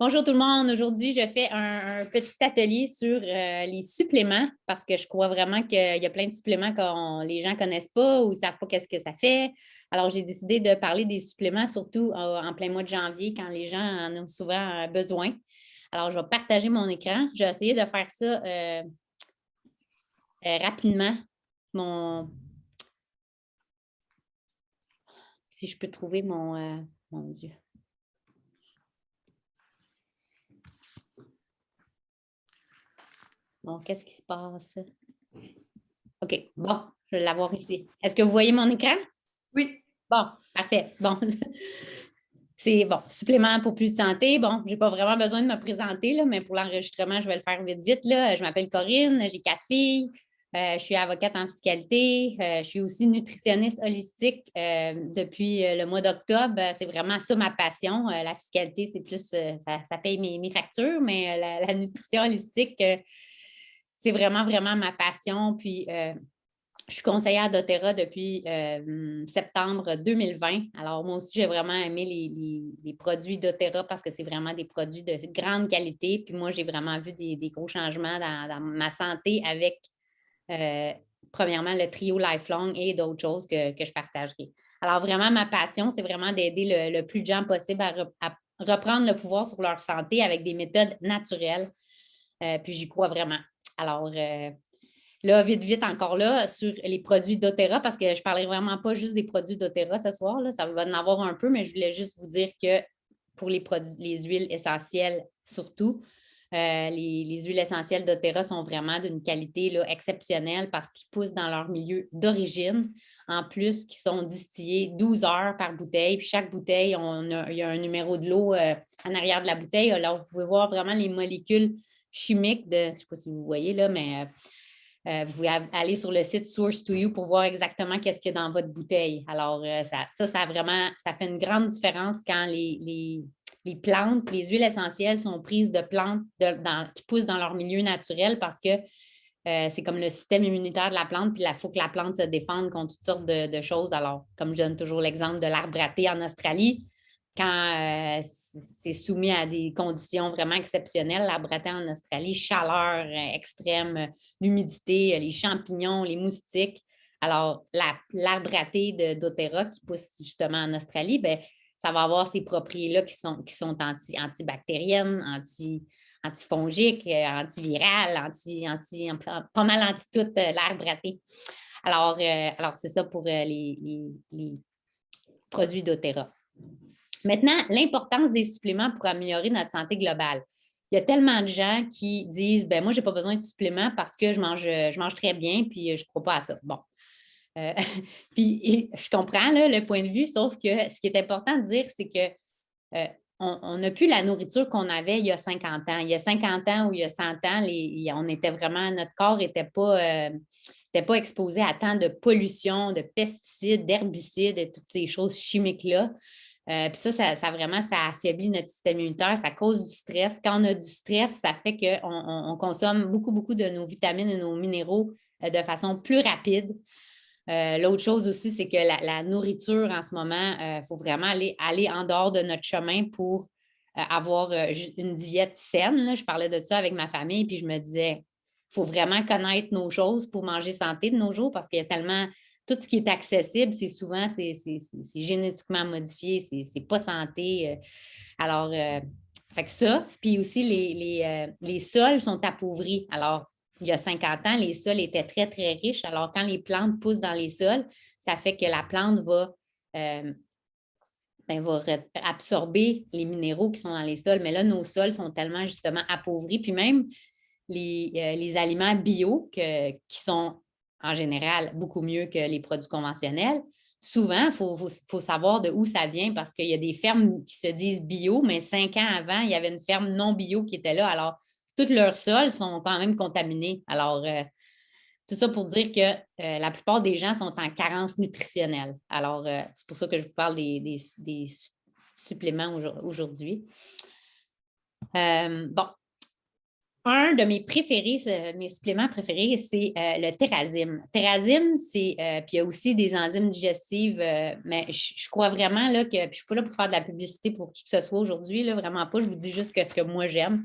Bonjour tout le monde. Aujourd'hui, je fais un petit atelier sur les suppléments parce que je crois vraiment qu'il y a plein de suppléments que les gens ne connaissent pas ou ne savent pas qu'est-ce que ça fait. Alors, j'ai décidé de parler des suppléments, surtout en plein mois de janvier, quand les gens en ont souvent besoin. Alors, je vais partager mon écran. Je vais essayer de faire ça rapidement. Si je peux trouver mon Dieu. Bon, qu'est-ce qui se passe? OK, bon, je vais l'avoir ici. Est-ce que vous voyez mon écran? Oui. Bon, parfait. Bon, c'est bon, supplément pour plus de santé. Bon, je n'ai pas vraiment besoin de me présenter, là, mais pour l'enregistrement, je vais le faire vite, vite. Là. Je m'appelle Corinne, j'ai 4 filles. Je suis avocate en fiscalité. Je suis aussi nutritionniste holistique depuis le mois d'octobre. C'est vraiment ça ma passion. La fiscalité, c'est plus, ça paye mes factures, mais la nutrition holistique, c'est vraiment, vraiment ma passion. Puis, je suis conseillère doTERRA depuis septembre 2020. Alors, moi aussi, j'ai vraiment aimé les produits doTERRA parce que c'est vraiment des produits de grande qualité. Puis moi, j'ai vraiment vu des gros changements dans ma santé avec, premièrement, le trio Lifelong et d'autres choses que je partagerai. Alors, vraiment, ma passion, c'est vraiment d'aider le plus de gens possible à reprendre le pouvoir sur leur santé avec des méthodes naturelles. Puis j'y crois vraiment. Alors, là, vite, vite, encore là, sur les produits doTERRA, parce que je ne parlerai vraiment pas juste des produits doTERRA ce soir, là, ça va en avoir un peu, mais je voulais juste vous dire que pour les huiles essentielles surtout, les huiles essentielles doTERRA sont vraiment d'une qualité là, exceptionnelle parce qu'ils poussent dans leur milieu d'origine. En plus, qui sont distillés 12 heures par bouteille. Puis chaque bouteille, il y a un numéro de l'eau en arrière de la bouteille. Alors, vous pouvez voir vraiment les molécules chimiques je ne sais pas si vous voyez là, mais vous pouvez aller sur le site Source to You pour voir exactement qu'est-ce qu'il y a dans votre bouteille. Alors, ça fait une grande différence quand les plantes, les huiles essentielles sont prises de plantes qui poussent dans leur milieu naturel parce que c'est comme le système immunitaire de la plante, puis il faut que la plante se défende contre toutes sortes de choses. Alors, comme je donne toujours l'exemple de l'arbre à thé en Australie, quand c'est soumis à des conditions vraiment exceptionnelles, l'arbre à thé en Australie, chaleur extrême, l'humidité, les champignons, les moustiques. Alors, l'arbre à thé de doTERRA qui pousse justement en Australie, bien, ça va avoir ces propriétés-là qui sont antibactériennes, antifongiques, antivirales, pas mal anti-tout l'arbre à thé. Alors c'est ça pour les produits doTERRA. Maintenant, l'importance des suppléments pour améliorer notre santé globale. Il y a tellement de gens qui disent ben moi, je n'ai pas besoin de suppléments parce que je mange très bien puis je ne crois pas à ça. Bon. Puis je comprends là, le point de vue, sauf que ce qui est important de dire, c'est que on n'a plus la nourriture qu'on avait il y a 50 ans. Il y a 50 ans ou il y a 100 ans, on était vraiment, notre corps n'était pas exposé à tant de pollution, de pesticides, d'herbicides et toutes ces choses chimiques-là. Puis ça vraiment, ça affaiblit notre système immunitaire, ça cause du stress. Quand on a du stress, ça fait qu'on consomme beaucoup, beaucoup de nos vitamines et nos minéraux de façon plus rapide. L'autre chose aussi, c'est que la nourriture en ce moment, il faut vraiment aller en dehors de notre chemin pour avoir une diète saine. Là. Je parlais de ça avec ma famille, puis je me disais, il faut vraiment connaître nos choses pour manger santé de nos jours parce qu'il y a tellement. Tout ce qui est accessible, c'est souvent c'est génétiquement modifié, c'est pas santé. Alors, fait que ça, puis aussi les sols sont appauvris. Alors, il y a 50 ans, les sols étaient très, très riches. Alors, quand les plantes poussent dans les sols, ça fait que la plante va absorber les minéraux qui sont dans les sols. Mais là, nos sols sont tellement justement appauvris. Puis même les aliments bio qui sont en général beaucoup mieux que les produits conventionnels, souvent, il faut savoir de où ça vient parce qu'il y a des fermes qui se disent bio, mais 5 ans avant, il y avait une ferme non bio qui était là. Alors, tous leurs sols sont quand même contaminés. Alors, tout ça pour dire que la plupart des gens sont en carence nutritionnelle. Alors, c'est pour ça que je vous parle des suppléments aujourd'hui. Bon. un de mes préférés, mes suppléments préférés, c'est le Terrazym. Terrazym, c'est, puis il y a aussi des enzymes digestives, mais je crois vraiment là, que, puis je ne suis pas là pour faire de la publicité pour qui que ce soit aujourd'hui, là, vraiment pas, je vous dis juste ce que moi j'aime.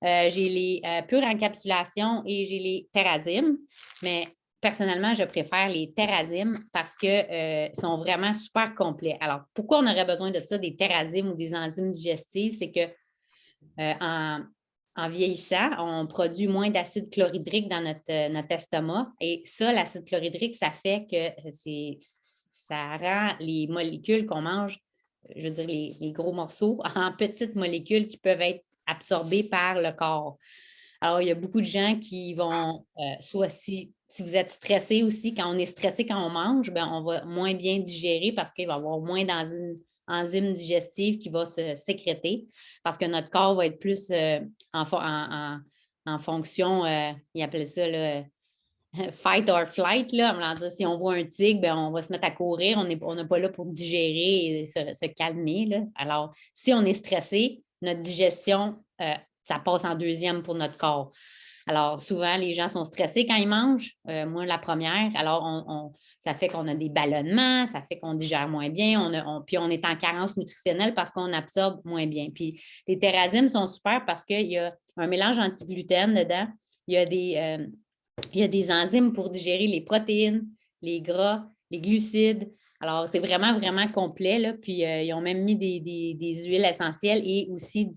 J'ai les pures encapsulations et j'ai les Terrazym, mais personnellement, je préfère les Terrazym parce qu'ils sont vraiment super complets. Alors, pourquoi on aurait besoin de ça, des Terrazym ou des enzymes digestives? C'est que en vieillissant, on produit moins d'acide chlorhydrique dans notre estomac. Et ça, l'acide chlorhydrique, ça fait que ça rend les molécules qu'on mange, je veux dire les gros morceaux, en petites molécules qui peuvent être absorbées par le corps. Alors, il y a beaucoup de gens qui vont, soit si vous êtes stressé aussi, quand on est stressé quand on mange, bien, on va moins bien digérer parce qu'il va y avoir moins d'enzymes digestives qui vont se sécréter parce que notre corps va être plus en fonction, il appelle ça là, fight or flight. Là, si on voit un tigre, bien, on va se mettre à courir. On n'est pas là pour digérer et se calmer. Là. Alors, si on est stressé, notre digestion, ça passe en deuxième pour notre corps. Alors, souvent, les gens sont stressés quand ils mangent. Moi, la première. Alors, ça fait qu'on a des ballonnements, ça fait qu'on digère moins bien, puis on est en carence nutritionnelle parce qu'on absorbe moins bien. Puis les Terrazym sont super parce qu'il y a un mélange anti-gluten dedans. Il y a des enzymes pour digérer les protéines, les gras, les glucides. Alors, c'est vraiment, vraiment complet. Là. Puis, ils ont même mis des huiles essentielles et aussi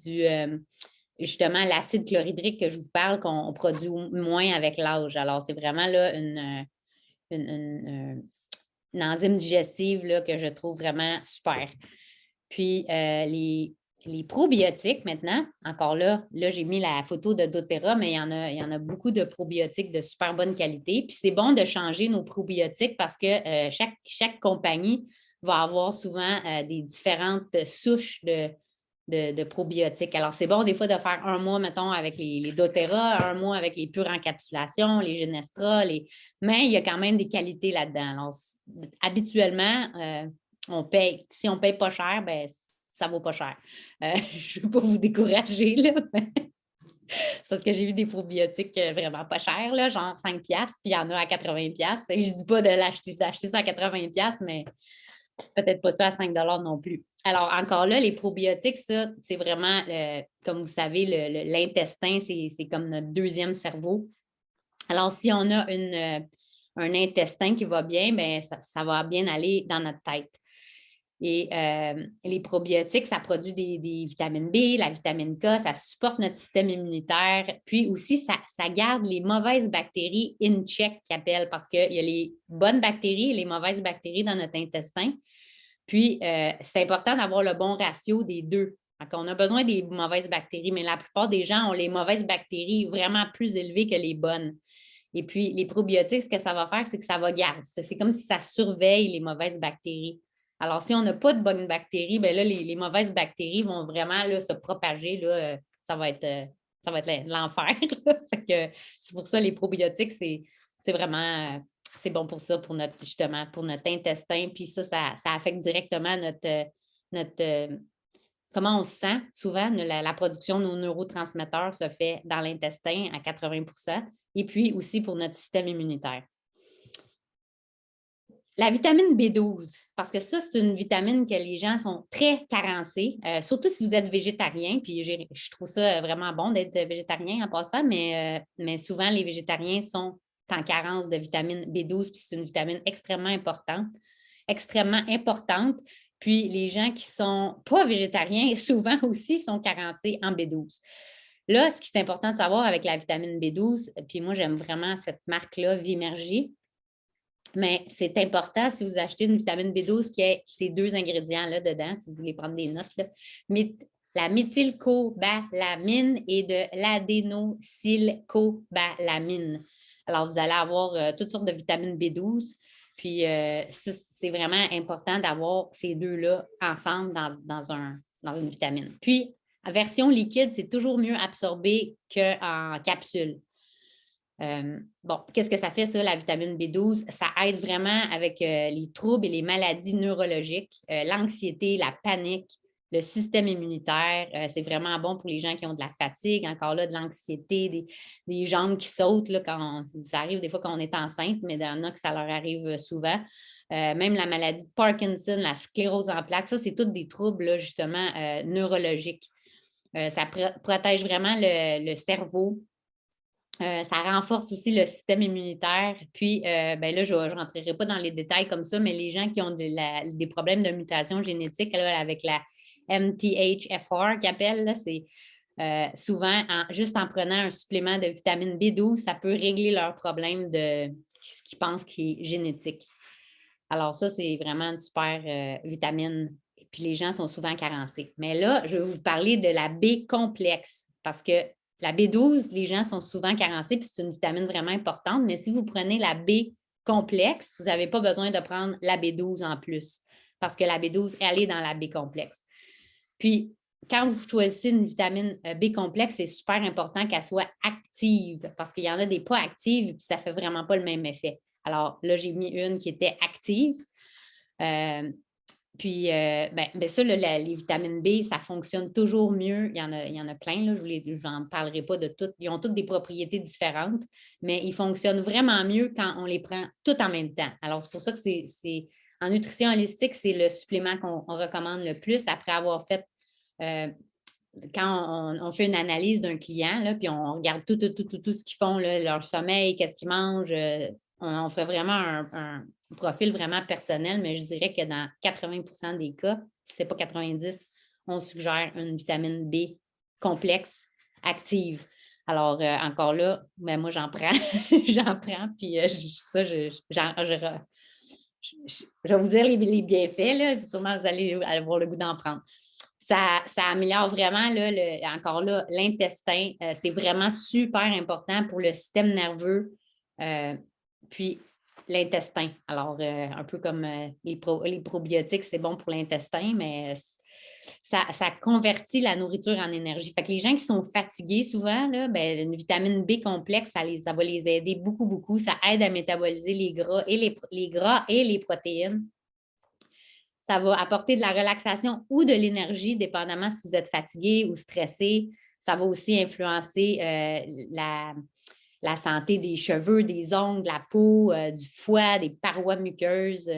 justement l'acide chlorhydrique que je vous parle, qu'on produit moins avec l'âge. Alors, c'est vraiment là une enzyme digestive là, que je trouve vraiment super. Puis, les probiotiques maintenant, encore là, j'ai mis la photo de doTERRA, mais il y en a beaucoup de probiotiques de super bonne qualité. Puis, c'est bon de changer nos probiotiques parce que chaque compagnie va avoir souvent des différentes souches de probiotiques. Alors, c'est bon des fois de faire un mois, mettons, avec les doTERRA, un mois avec les pures encapsulations, les Genestra, mais il y a quand même des qualités là-dedans. Alors, habituellement, on paye. Si on ne paye pas cher, ben, ça ne vaut pas cher. Je ne veux pas vous décourager, là. C'est parce que j'ai vu des probiotiques vraiment pas chers, là, genre 5$, puis il y en a à 80$. Je ne dis pas d'acheter ça à 80$, mais peut-être pas ça à 5 non plus. Alors, encore là, les probiotiques, ça, c'est vraiment, comme vous savez, l'intestin, c'est comme notre deuxième cerveau. Alors, si on a un intestin qui va bien, bien ça va bien aller dans notre tête. Et les probiotiques, ça produit des vitamines B, la vitamine K, ça supporte notre système immunitaire. Puis aussi, ça garde les mauvaises bactéries in check, qu'ils appellent, parce qu'il y a les bonnes bactéries et les mauvaises bactéries dans notre intestin. Puis, c'est important d'avoir le bon ratio des deux. Donc, on a besoin des mauvaises bactéries, mais la plupart des gens ont les mauvaises bactéries vraiment plus élevées que les bonnes. Et puis, les probiotiques, ce que ça va faire, c'est que ça va garder. C'est comme si ça surveille les mauvaises bactéries. Alors, si on n'a pas de bonnes bactéries, bien là, les mauvaises bactéries vont vraiment là, se propager. Là, ça va être l'enfer. C'est pour ça les probiotiques, c'est vraiment c'est bon pour ça, justement, pour notre intestin. Puis ça affecte directement comment on se sent. Souvent, la production de nos neurotransmetteurs se fait dans l'intestin à 80%. Et puis aussi pour notre système immunitaire. La vitamine B12, parce que ça, c'est une vitamine que les gens sont très carencés, surtout si vous êtes végétarien, puis je trouve ça vraiment bon d'être végétarien en passant, mais souvent, les végétariens sont en carence de vitamine B12, puis c'est une vitamine extrêmement importante. Puis les gens qui ne sont pas végétariens, souvent aussi sont carencés en B12. Là, ce qui est important de savoir avec la vitamine B12, puis moi, j'aime vraiment cette marque-là, Vimergy, mais c'est important si vous achetez une vitamine B12 qui a ces deux ingrédients-là dedans, si vous voulez prendre des notes, là. La méthylcobalamine et de l'adénocylcobalamine. Alors, vous allez avoir toutes sortes de vitamines B12. Puis, c'est vraiment important d'avoir ces deux-là ensemble dans une vitamine. Puis, en version liquide, c'est toujours mieux absorbé qu'en capsule. Qu'est-ce que ça fait, ça, la vitamine B12? Ça aide vraiment avec les troubles et les maladies neurologiques, l'anxiété, la panique, le système immunitaire. C'est vraiment bon pour les gens qui ont de la fatigue, encore là, de l'anxiété, des jambes qui sautent là, ça arrive des fois quand on est enceinte, mais il y en a que ça leur arrive souvent. Même la maladie de Parkinson, la sclérose en plaques, ça, c'est tous des troubles, là, justement, neurologiques. Ça protège vraiment le cerveau. Ça renforce aussi le système immunitaire. Puis, ben là, je ne rentrerai pas dans les détails comme ça, mais les gens qui ont des problèmes de mutation génétique là, avec la MTHFR qu'ils appellent, c'est souvent, juste en prenant un supplément de vitamine B12, ça peut régler leur problème de ce qu'ils pensent qui est génétique. Alors ça, c'est vraiment une super vitamine. Puis les gens sont souvent carencés. Mais là, je vais vous parler de la B complexe parce que la B12, les gens sont souvent carencés, puis c'est une vitamine vraiment importante. Mais si vous prenez la B complexe, vous n'avez pas besoin de prendre la B12 en plus parce que la B12, elle est dans la B complexe. Puis, quand vous choisissez une vitamine B complexe, c'est super important qu'elle soit active parce qu'il y en a des pas actives et puis ça ne fait vraiment pas le même effet. Alors là, j'ai mis une qui était active. Puis, ça, les vitamines B, ça fonctionne toujours mieux. Il y en a plein, là, je n'en parlerai pas de toutes. Ils ont toutes des propriétés différentes, mais ils fonctionnent vraiment mieux quand on les prend toutes en même temps. Alors, c'est pour ça que en nutrition holistique, c'est le supplément qu'on recommande le plus après avoir fait, quand on fait une analyse d'un client, là, puis on regarde tout ce qu'ils font, là, leur sommeil, qu'est-ce qu'ils mangent. On fait vraiment un profil vraiment personnel, mais je dirais que dans 80 des cas, si ce n'est pas 90, on suggère une vitamine B complexe, active. Alors, encore là, ben moi, j'en prends. J'en prends, puis je vais vous dire les bienfaits, là, sûrement vous allez avoir le goût d'en prendre. Ça améliore vraiment, là, encore là, l'intestin. C'est vraiment super important pour le système nerveux, puis l'intestin. Alors, un peu comme les probiotiques, c'est bon pour l'intestin, mais ça convertit la nourriture en énergie. Fait que les gens qui sont fatigués souvent, là, ben, une vitamine B complexe, ça va les aider beaucoup, beaucoup. Ça aide à métaboliser les gras et les protéines. Ça va apporter de la relaxation ou de l'énergie, dépendamment si vous êtes fatigué ou stressé. Ça va aussi influencer la santé des cheveux, des ongles, de la peau, du foie, des parois muqueuses.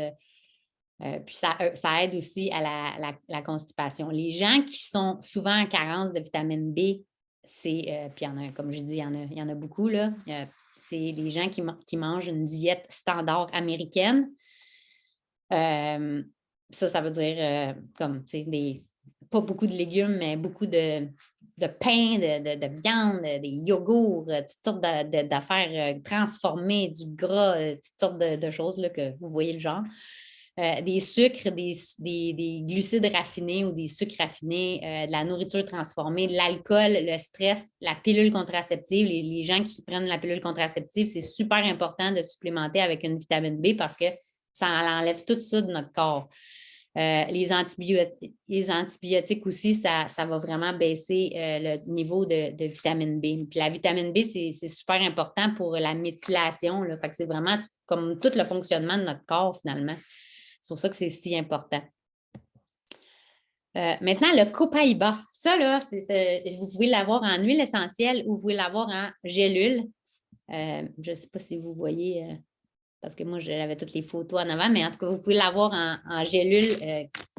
Puis ça aide aussi à la constipation. Les gens qui sont souvent en carence de vitamine B, puis il y en a, comme je dis, il y en a beaucoup, là. C'est les gens qui mangent une diète standard américaine. Ça veut dire comme, tu sais, pas beaucoup de légumes, mais beaucoup de pain, de viande, des yogourts, toutes sortes d'affaires transformées, du gras, toutes sortes de choses là, que vous voyez le genre. Des sucres, des glucides raffinés ou des sucres raffinés, de la nourriture transformée, de l'alcool, le stress, la pilule contraceptive. Les gens qui prennent la pilule contraceptive, c'est super important de supplémenter avec une vitamine B parce que ça enlève tout ça de notre corps. Les antibiotiques aussi, ça va vraiment baisser le niveau de vitamine B. Puis la vitamine B, c'est super important pour la méthylation. Là. Fait que c'est vraiment comme tout le fonctionnement de notre corps, finalement. C'est pour ça que c'est si important. Maintenant, le copaïba. Ça, là, vous pouvez l'avoir en huile essentielle ou vous pouvez l'avoir en gélule. Je ne sais pas si vous voyez, parce que moi, j'avais toutes les photos en avant, mais en tout cas, vous pouvez l'avoir en gélule.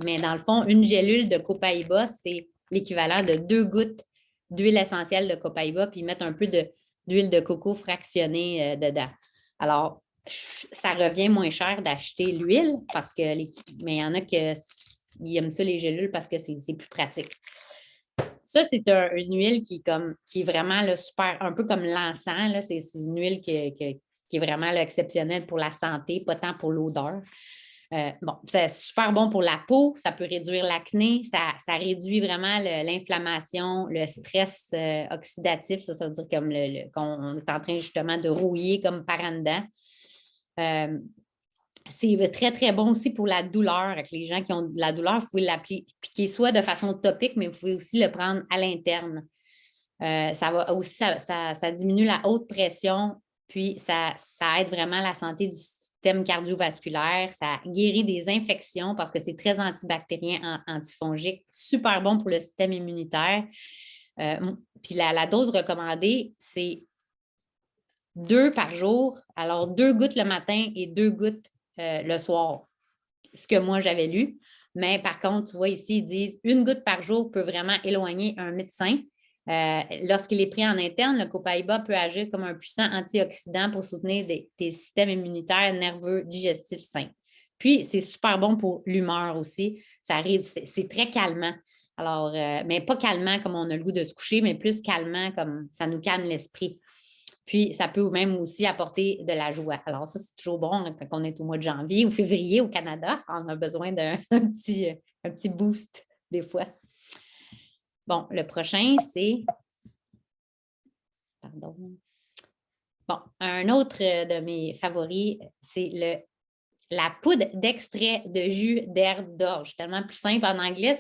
Mais dans le fond, une gélule de copaïba, c'est l'équivalent de 2 gouttes d'huile essentielle de copaïba, puis mettre un peu d'huile de coco fractionnée dedans. Alors, ça revient moins cher d'acheter l'huile mais il y en a qui aiment ça, les gélules, parce que c'est plus pratique. Ça, c'est une huile qui est vraiment là, super, un peu comme l'encens. C'est une huile qui est vraiment là, exceptionnelle pour la santé, pas tant pour l'odeur. C'est super bon pour la peau, ça peut réduire l'acné, ça réduit vraiment l'inflammation, le stress oxydatif, ça veut dire comme qu'on est en train justement de rouiller comme par en dedans. C'est très, très bon aussi pour la douleur. Avec les gens qui ont de la douleur, vous pouvez l'appliquer soit de façon topique, mais vous pouvez aussi le prendre à l'interne. Ça va aussi, ça diminue la haute pression, puis ça aide vraiment la santé du système cardiovasculaire, ça guérit des infections parce que c'est très antibactérien, antifongique, super bon pour le système immunitaire. Puis la dose recommandée, c'est 2 par jour. Alors, 2 gouttes le matin et 2 gouttes le soir, ce que moi j'avais lu. Mais par contre, tu vois ici, ils disent 1 goutte par jour peut vraiment éloigner un médecin. Lorsqu'il est pris en interne, le copaïba peut agir comme un puissant antioxydant pour soutenir des systèmes immunitaires, nerveux, digestifs sains. Puis, c'est super bon pour l'humeur aussi. C'est très calmant. Alors, mais pas calmant comme on a le goût de se coucher, mais plus calmant comme ça nous calme l'esprit. Puis, ça peut même aussi apporter de la joie. Alors, ça, c'est toujours bon quand on est au mois de janvier ou février au Canada. On a besoin d'un petit boost des fois. Bon, le prochain, c'est... Pardon. Bon, un autre de mes favoris, c'est la poudre d'extrait de jus d'herbe d'orge. Tellement plus simple en anglais.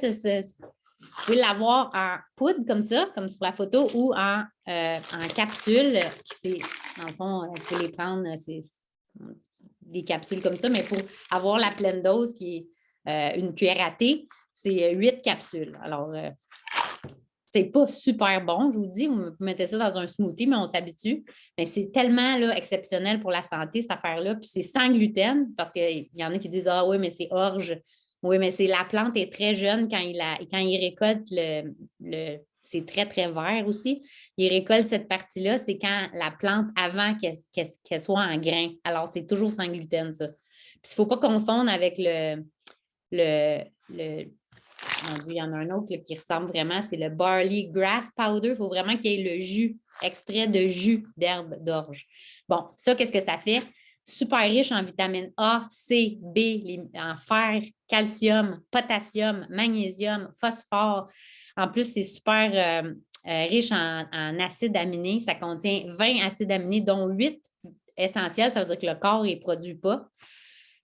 Vous pouvez l'avoir en poudre comme ça, comme sur la photo, ou en capsule. Dans le fond, il faut les prendre, c'est des capsules comme ça, mais pour avoir la pleine dose qui est une cuillère à thé, c'est 8 capsules. Alors, c'est pas super bon, je vous dis. Vous mettez ça dans un smoothie, mais on s'habitue. Mais c'est tellement là, exceptionnel pour la santé, cette affaire-là. Puis c'est sans gluten, parce qu'il y en a qui disent ah oui, mais c'est orge. Oui, mais la plante est très jeune quand il récolte c'est très, très vert aussi. Il récolte cette partie-là, c'est quand la plante, avant qu'elle soit en grain. Alors, c'est toujours sans gluten, ça. Puis il ne faut pas confondre avec il y en a un autre là, qui ressemble vraiment, c'est le Barley Grass Powder. Il faut vraiment qu'il y ait le jus, extrait de jus d'herbe d'orge. Bon, ça, qu'est-ce que ça fait? Super riche en vitamines A, C, B, en fer, calcium, potassium, magnésium, phosphore. En plus, c'est super riche en acides aminés. Ça contient 20 acides aminés, dont 8 essentiels. Ça veut dire que le corps ne les produit pas.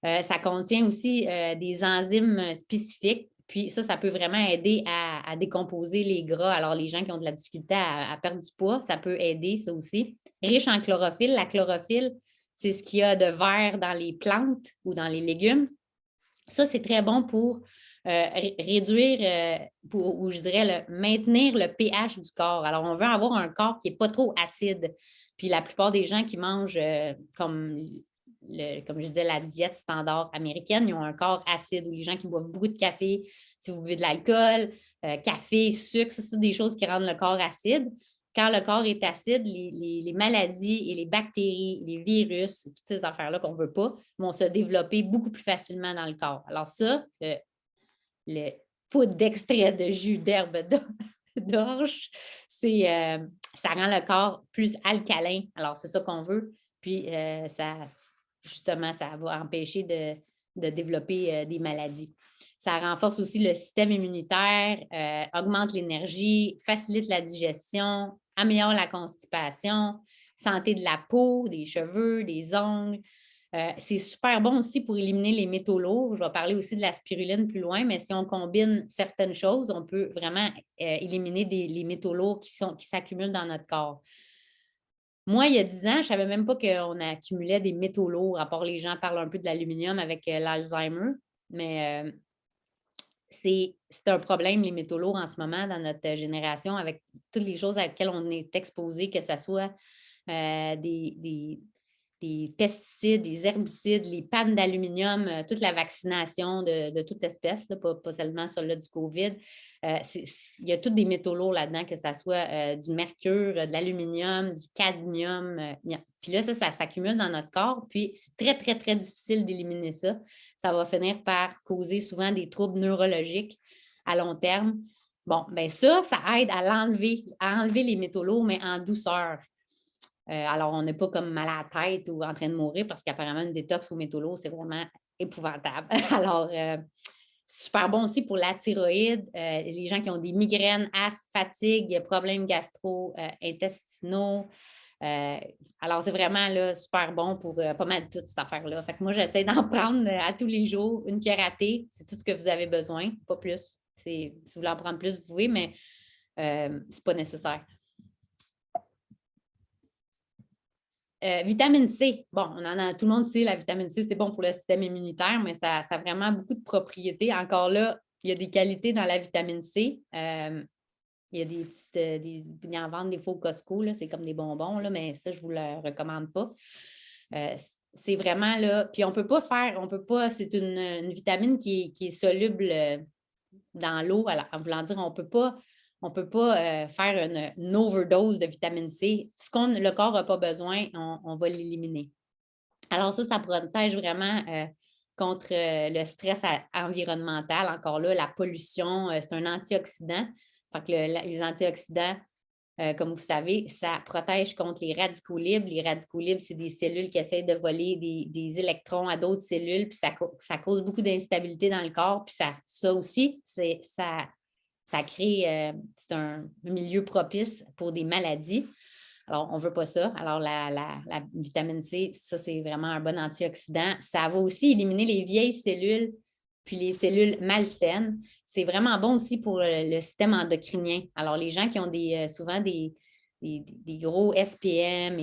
Ça contient aussi des enzymes spécifiques. Puis ça peut vraiment aider à décomposer les gras. Alors, les gens qui ont de la difficulté à perdre du poids, ça peut aider, ça aussi. Riche en chlorophylle. La chlorophylle, c'est ce qu'il y a de vert dans les plantes ou dans les légumes. Ça, c'est très bon pour réduire, ou je dirais maintenir le pH du corps. Alors, on veut avoir un corps qui n'est pas trop acide. Puis la plupart des gens qui mangent comme je disais, la diète standard américaine, ils ont un corps acide, ou les gens qui boivent beaucoup de café, si vous buvez de l'alcool, café, sucre, ça, c'est des choses qui rendent le corps acide. Quand le corps est acide, les maladies et les bactéries, les virus, toutes ces affaires-là qu'on ne veut pas, vont se développer beaucoup plus facilement dans le corps. Alors ça, le poudre d'extrait de jus d'herbe d'orge, ça rend le corps plus alcalin. Alors, c'est ça qu'on veut. Puis, justement, ça va empêcher de développer des maladies. Ça renforce aussi le système immunitaire, augmente l'énergie, facilite la digestion, améliore la constipation, santé de la peau, des cheveux, des ongles. C'est super bon aussi pour éliminer les métaux lourds. Je vais parler aussi de la spiruline plus loin, mais si on combine certaines choses, on peut vraiment éliminer les métaux lourds qui s'accumulent dans notre corps. Moi, il y a 10 ans, je ne savais même pas qu'on accumulait des métaux lourds, à part les gens parlent un peu de l'aluminium avec l'Alzheimer, mais c'est un problème, les métaux lourds en ce moment dans notre génération, avec toutes les choses à lesquelles on est exposé, que ce soit des pesticides, des herbicides, les pannes d'aluminium, toute la vaccination de toute espèce, là, pas seulement celle-là du COVID. Il y a tous des métaux lourds là-dedans, que ce soit du mercure, de l'aluminium, du cadmium. Puis là, ça s'accumule dans notre corps, puis c'est très, très, très difficile d'éliminer ça. Ça va finir par causer souvent des troubles neurologiques à long terme. Bon, bien ça aide à enlever les métaux lourds, mais en douceur. Alors, on n'est pas comme mal à la tête ou en train de mourir parce qu'apparemment, une détox aux métaux lourds, c'est vraiment épouvantable. Alors, super bon aussi pour la thyroïde, les gens qui ont des migraines, asthme, fatigue, problèmes gastro-intestinaux. Alors, c'est vraiment là, super bon pour pas mal toute cette affaire-là. Fait que moi, j'essaie d'en prendre à tous les jours une cuillère à thé. C'est tout ce que vous avez besoin, pas plus. Si vous voulez en prendre plus, vous pouvez, mais c'est pas nécessaire. Vitamine C, bon, tout le monde sait la vitamine C, c'est bon pour le système immunitaire, mais ça a vraiment beaucoup de propriétés. Encore là, il y a des qualités dans la vitamine C. Il y a des petites, ils en vendent des faux Costco, c'est comme des bonbons, là, mais ça, je ne vous le recommande pas. C'est vraiment là, puis on ne peut pas, c'est une vitamine qui est soluble dans l'eau, en voulant dire, on ne peut pas faire une overdose de vitamine C. Ce que le corps n'a pas besoin, on va l'éliminer. Alors ça protège vraiment contre le stress environnemental. Encore là, la pollution, c'est un antioxydant. Fait que les antioxydants, comme vous savez, ça protège contre les radicaux libres. Les radicaux libres, c'est des cellules qui essaient de voler des électrons à d'autres cellules, puis ça cause beaucoup d'instabilité dans le corps. Puis ça aussi, ça crée, c'est un milieu propice pour des maladies. Alors, on ne veut pas ça. Alors, la vitamine C, ça, c'est vraiment un bon antioxydant. Ça va aussi éliminer les vieilles cellules, puis les cellules malsaines. C'est vraiment bon aussi pour le système endocrinien. Alors, les gens qui ont souvent des gros SPM,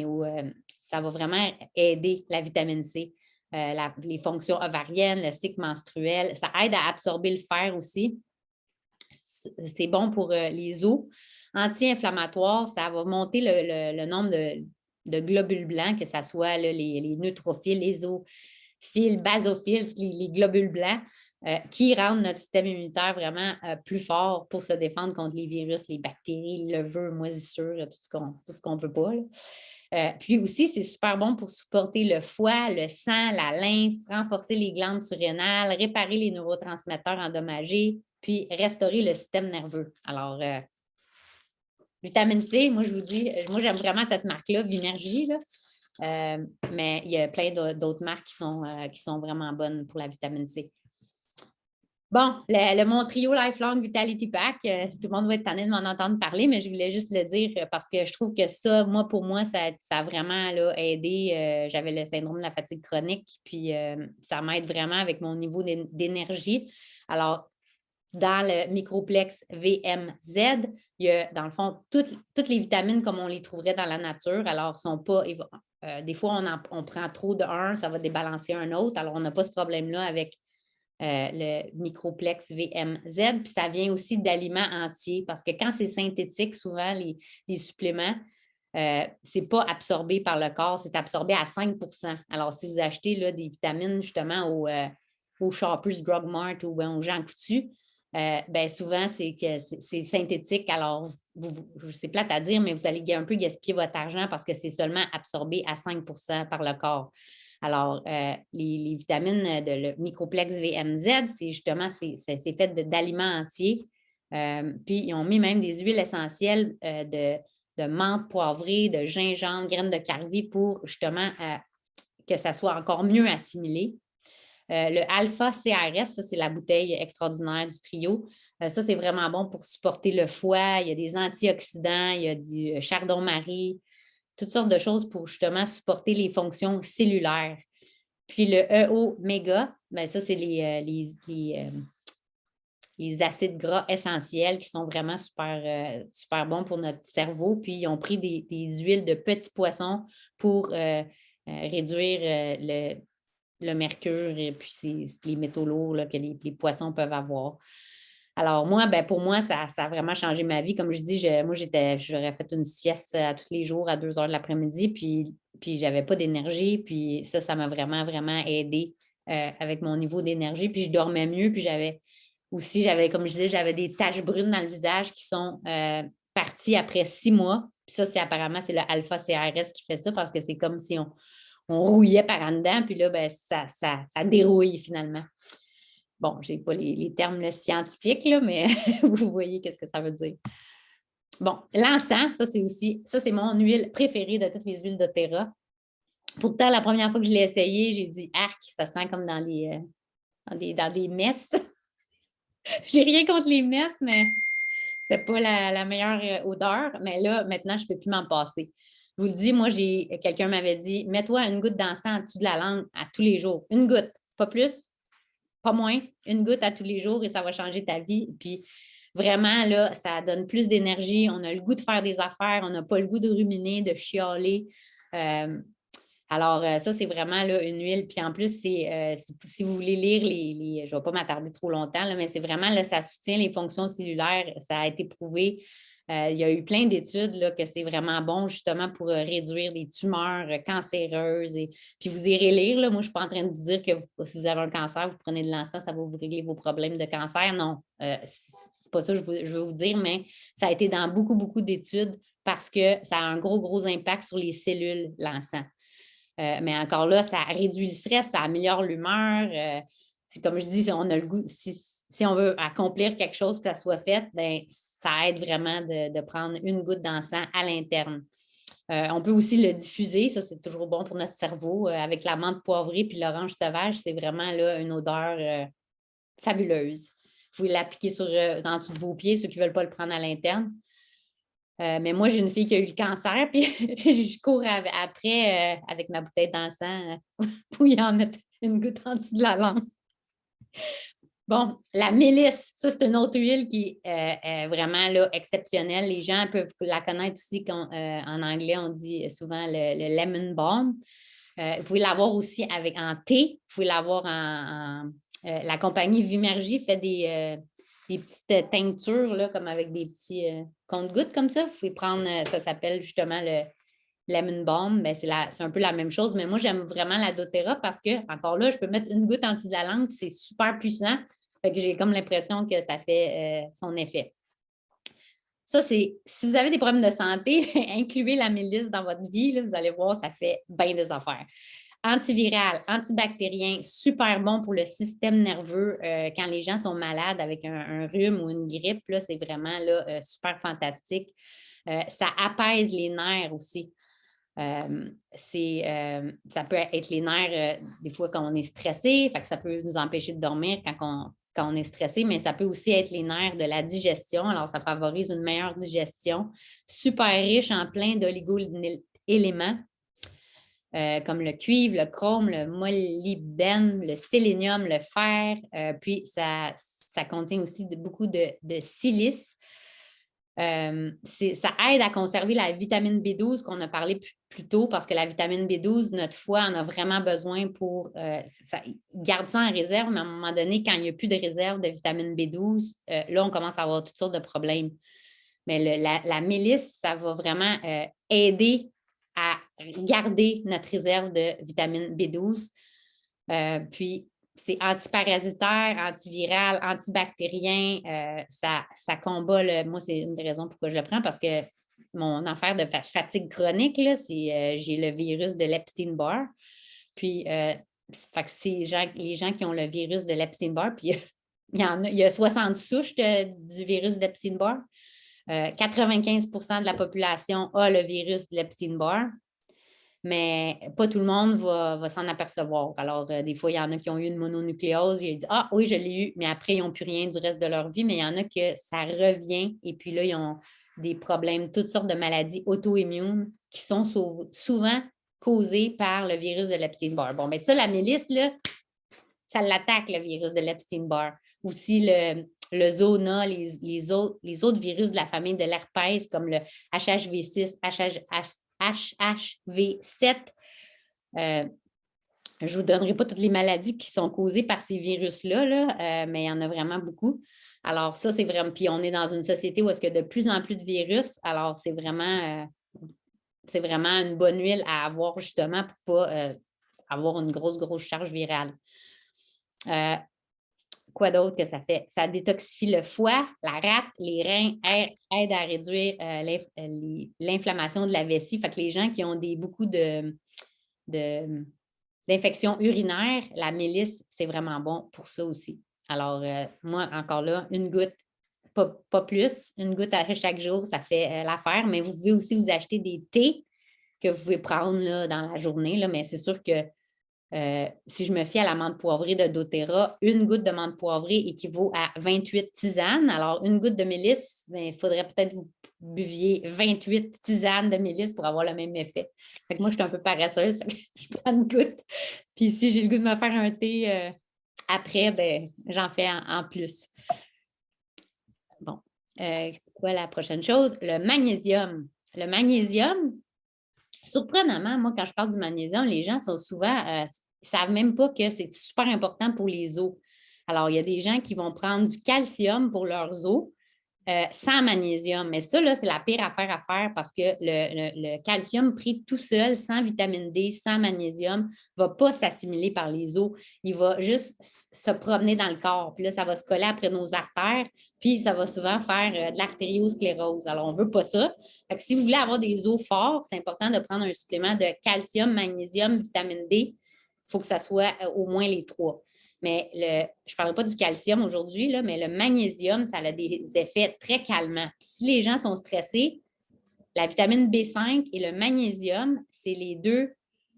ça va vraiment aider la vitamine C. Les fonctions ovariennes, le cycle menstruel, ça aide à absorber le fer aussi. C'est bon pour les os. Anti-inflammatoire, ça va monter le nombre de globules blancs, que ce soit là, les neutrophiles, les eosophiles, basophiles, les globules blancs, qui rendent notre système immunitaire vraiment plus fort pour se défendre contre les virus, les bactéries, le levure, moisissure, tout ce qu'on ne veut pas. Puis aussi, c'est super bon pour supporter le foie, le sang, la lymphe, renforcer les glandes surrénales, réparer les neurotransmetteurs endommagés, puis restaurer le système nerveux. Alors, vitamine C, moi, je vous dis, moi, j'aime vraiment cette marque-là, Vinergie, mais il y a plein d'autres marques qui sont vraiment bonnes pour la vitamine C. Bon, mon trio Lifelong Vitality Pack, tout le monde va être tanné de m'en entendre parler, mais je voulais juste le dire parce que je trouve que ça, pour moi, ça a vraiment là, aidé. J'avais le syndrome de la fatigue chronique, puis ça m'aide vraiment avec mon niveau d'énergie. Alors, dans le Microplex VMZ, il y a, dans le fond, toutes les vitamines comme on les trouverait dans la nature. Alors, sont pas, des fois, on prend trop d'un, ça va débalancer un autre. Alors, on n'a pas ce problème-là avec le Microplex VMZ. Puis ça vient aussi d'aliments entiers parce que quand c'est synthétique, souvent, les suppléments, ce n'est pas absorbé par le corps, c'est absorbé à 5 %. Alors, si vous achetez là, des vitamines justement au Shoppers Drug Mart ou au Jean Coutu, souvent, c'est synthétique. Alors, c'est plate à dire, mais vous allez un peu gaspiller votre argent parce que c'est seulement absorbé à 5 % par le corps. Alors, les vitamines de le Microplex VMZ, c'est justement, c'est fait d'aliments entiers. Puis, ils ont mis même des huiles essentielles de menthe poivrée, de gingembre, graines de carvi pour justement que ça soit encore mieux assimilé. Le Alpha CRS, ça, c'est la bouteille extraordinaire du trio. Ça, c'est vraiment bon pour supporter le foie. Il y a des antioxydants, il y a du chardon-marie, toutes sortes de choses pour justement supporter les fonctions cellulaires. Puis le EO-méga, ça, c'est les acides gras essentiels qui sont vraiment super, super bons pour notre cerveau. Puis ils ont pris des huiles de petits poissons pour réduire le mercure et puis les métaux lourds là, que les poissons peuvent avoir. Alors, moi, pour moi, ça a vraiment changé ma vie. Comme je dis, j'aurais fait une sieste tous les jours à 2 heures de l'après-midi, puis je n'avais pas d'énergie. Puis ça m'a vraiment, vraiment aidé avec mon niveau d'énergie. Puis je dormais mieux. Puis comme je disais, j'avais des taches brunes dans le visage qui sont parties après 6 mois. Puis ça, apparemment, c'est le Alpha CRS qui fait ça parce que c'est comme si on rouillait par en dedans. Puis là, ça dérouille finalement. Bon, je n'ai pas les termes scientifiques, là, mais vous voyez qu'est-ce que ça veut dire. Bon, l'encens, ça, c'est mon huile préférée de toutes les huiles doTERRA. Pourtant, la première fois que je l'ai essayé, j'ai dit « Arc, ça sent comme dans des messes. » J'ai rien contre les messes, mais c'était pas la meilleure odeur. Mais là, maintenant, je ne peux plus m'en passer. Je vous le dis, moi, quelqu'un m'avait dit « Mets-toi une goutte d'encens en dessous de la langue à tous les jours. Une goutte, pas plus. Pas moins, une goutte à tous les jours et ça va changer ta vie. Puis vraiment, là, ça donne plus d'énergie. On a le goût de faire des affaires. On n'a pas le goût de ruminer, de chialer. Alors, ça, c'est vraiment là, une huile. Puis en plus, si vous voulez lire je ne vais pas m'attarder trop longtemps, là, mais c'est vraiment, là, ça soutient les fonctions cellulaires. Ça a été prouvé. Il y a eu plein d'études là, que c'est vraiment bon justement pour réduire les tumeurs cancéreuses. Puis vous irez lire. Là, moi, je ne suis pas en train de vous dire que si vous avez un cancer, vous prenez de l'encens, ça va vous régler vos problèmes de cancer. Non, c'est pas ça que je veux vous dire, mais ça a été dans beaucoup, beaucoup d'études parce que ça a un gros, gros impact sur les cellules, l'encens. Mais encore là, ça réduit le stress, ça améliore l'humeur. C'est comme je dis, si on a le goût, si on veut accomplir quelque chose, que ça soit fait, bien, ça aide vraiment de prendre une goutte d'encens à l'interne. On peut aussi le diffuser, ça c'est toujours bon pour notre cerveau. Avec la menthe poivrée puis l'orange sauvage, c'est vraiment là, une odeur fabuleuse. Vous pouvez l'appliquer en dessous de vos pieds, ceux qui ne veulent pas le prendre à l'interne. Mais moi, j'ai une fille qui a eu le cancer, puis je cours après avec ma bouteille d'encens pour y en mettre une goutte en dessous de la langue. Bon, la mélisse, ça, c'est une autre huile qui est vraiment là, exceptionnelle. Les gens peuvent la connaître aussi en anglais, on dit souvent le lemon balm. Vous pouvez l'avoir aussi en thé. Vous pouvez l'avoir la compagnie Vimergy fait des petites teintures, là, comme avec des petits compte-gouttes comme ça. Vous pouvez prendre, ça s'appelle justement le lemon balm. Ben, c'est un peu la même chose, mais moi, j'aime vraiment la doTERRA parce que, encore là, je peux mettre une goutte en dessous de la langue, c'est super puissant. Fait que j'ai comme l'impression que ça fait son effet. Ça, si vous avez des problèmes de santé, incluez la mélisse dans votre vie, là, vous allez voir, ça fait bien des affaires. Antiviral, antibactérien, super bon pour le système nerveux quand les gens sont malades avec un rhume ou une grippe. C'est vraiment là, super fantastique. Ça apaise les nerfs aussi. Ça peut être les nerfs des fois quand on est stressé, fait que ça peut nous empêcher de dormir quand on est stressé, mais ça peut aussi être les nerfs de la digestion. Alors, ça favorise une meilleure digestion. Super riche en plein d'oligo-éléments. Comme le cuivre, le chrome, le molybdène, le sélénium, le fer. Puis, ça contient aussi beaucoup de silice. Ça aide à conserver la vitamine B12 qu'on a parlé plus tôt parce que la vitamine B12, notre foie en a vraiment besoin pour... garde ça en réserve, mais à un moment donné, quand il n'y a plus de réserve de vitamine B12, là, on commence à avoir toutes sortes de problèmes. Mais la mélisse, ça va vraiment aider à garder notre réserve de vitamine B12. Puis, c'est antiparasitaire, antiviral, antibactérien. Ça combat, moi, c'est une des raisons pourquoi je le prends, parce que mon affaire de fatigue chronique, là, j'ai le virus de l'Epstein-Barr. Puis, fait que les gens qui ont le virus de l'Epstein-Barr, puis il y a 60 souches du virus d'Epstein-Barr. 95 de la population a le virus de l'Epstein-Barr. Mais pas tout le monde va s'en apercevoir. Alors, des fois, il y en a qui ont eu une mononucléose, ils disent « Ah oui, je l'ai eu », mais après, ils n'ont plus rien du reste de leur vie. Mais il y en a que ça revient et puis là, ils ont des problèmes, toutes sortes de maladies auto-immunes qui sont souvent causées par le virus de l'Epstein-Barr. Bon, bien ça, la mélisse, là, ça l'attaque, le virus de l'Epstein-Barr. Aussi, le zona, les autres virus de la famille de l'herpès, comme le HHV6, HHV7. Je ne vous donnerai pas toutes les maladies qui sont causées par ces virus-là, là, mais il y en a vraiment beaucoup. Alors, ça, c'est vraiment... Puis, on est dans une société où est-ce qu'il y a de plus en plus de virus. Alors, c'est vraiment une bonne huile à avoir, justement, pour ne pas avoir une grosse charge virale. Quoi d'autre que ça fait? Ça détoxifie le foie, la rate, les reins, aide à réduire l'inflammation de la vessie. Fait que les gens qui ont beaucoup d'infections urinaires, la mélisse, c'est vraiment bon pour ça aussi. Alors, moi, encore là, une goutte, pas plus, une goutte à chaque jour, ça fait l'affaire. Mais vous pouvez aussi vous acheter des thés que vous pouvez prendre là, dans la journée. Là, mais c'est sûr que si je me fie à la menthe poivrée de doTERRA, une goutte de menthe poivrée équivaut à 28 tisanes. Alors, une goutte de mélisse, il faudrait peut-être que vous buviez 28 tisanes de mélisse pour avoir le même effet. Fait que moi, je suis un peu paresseuse, fait que je prends une goutte. Puis si j'ai le goût de me faire un thé après, ben, j'en fais en plus. Bon. Quoi la prochaine chose? Le magnésium. Le magnésium, surprenamment, moi, quand je parle du magnésium, les gens sont souvent, ne savent même pas que c'est super important pour les os. Alors, il y a des gens qui vont prendre du calcium pour leurs os, sans magnésium. Mais ça, là, c'est la pire affaire à faire parce que le calcium pris tout seul, sans vitamine D, sans magnésium, ne va pas s'assimiler par les os. Il va juste se promener dans le corps. Puis là, ça va se coller après nos artères. Puis ça va souvent faire de l'artériosclérose. Alors, on ne veut pas ça. Fait que si vous voulez avoir des os forts, c'est important de prendre un supplément de calcium, magnésium, vitamine D. Il faut que ça soit au moins les trois. Mais je ne parle pas du calcium aujourd'hui, mais le magnésium, ça a des effets très calmants. Puis si les gens sont stressés, la vitamine B5 et le magnésium, c'est les deux,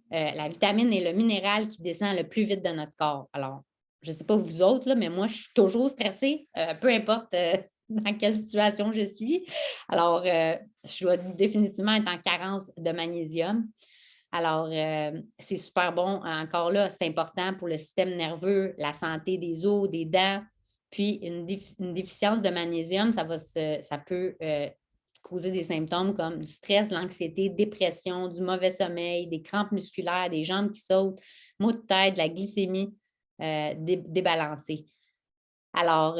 la vitamine et le minéral qui descend le plus vite de notre corps. Alors, je ne sais pas vous autres, là, mais moi, je suis toujours stressée, peu importe dans quelle situation je suis. Alors, je dois définitivement être en carence de magnésium. Alors, c'est super bon. Encore là, c'est important pour le système nerveux, la santé des os, des dents. Puis, une déficience de magnésium, ça peut causer des symptômes comme du stress, l'anxiété, dépression, du mauvais sommeil, des crampes musculaires, des jambes qui sautent, maux de tête, de la glycémie débalancée. Alors,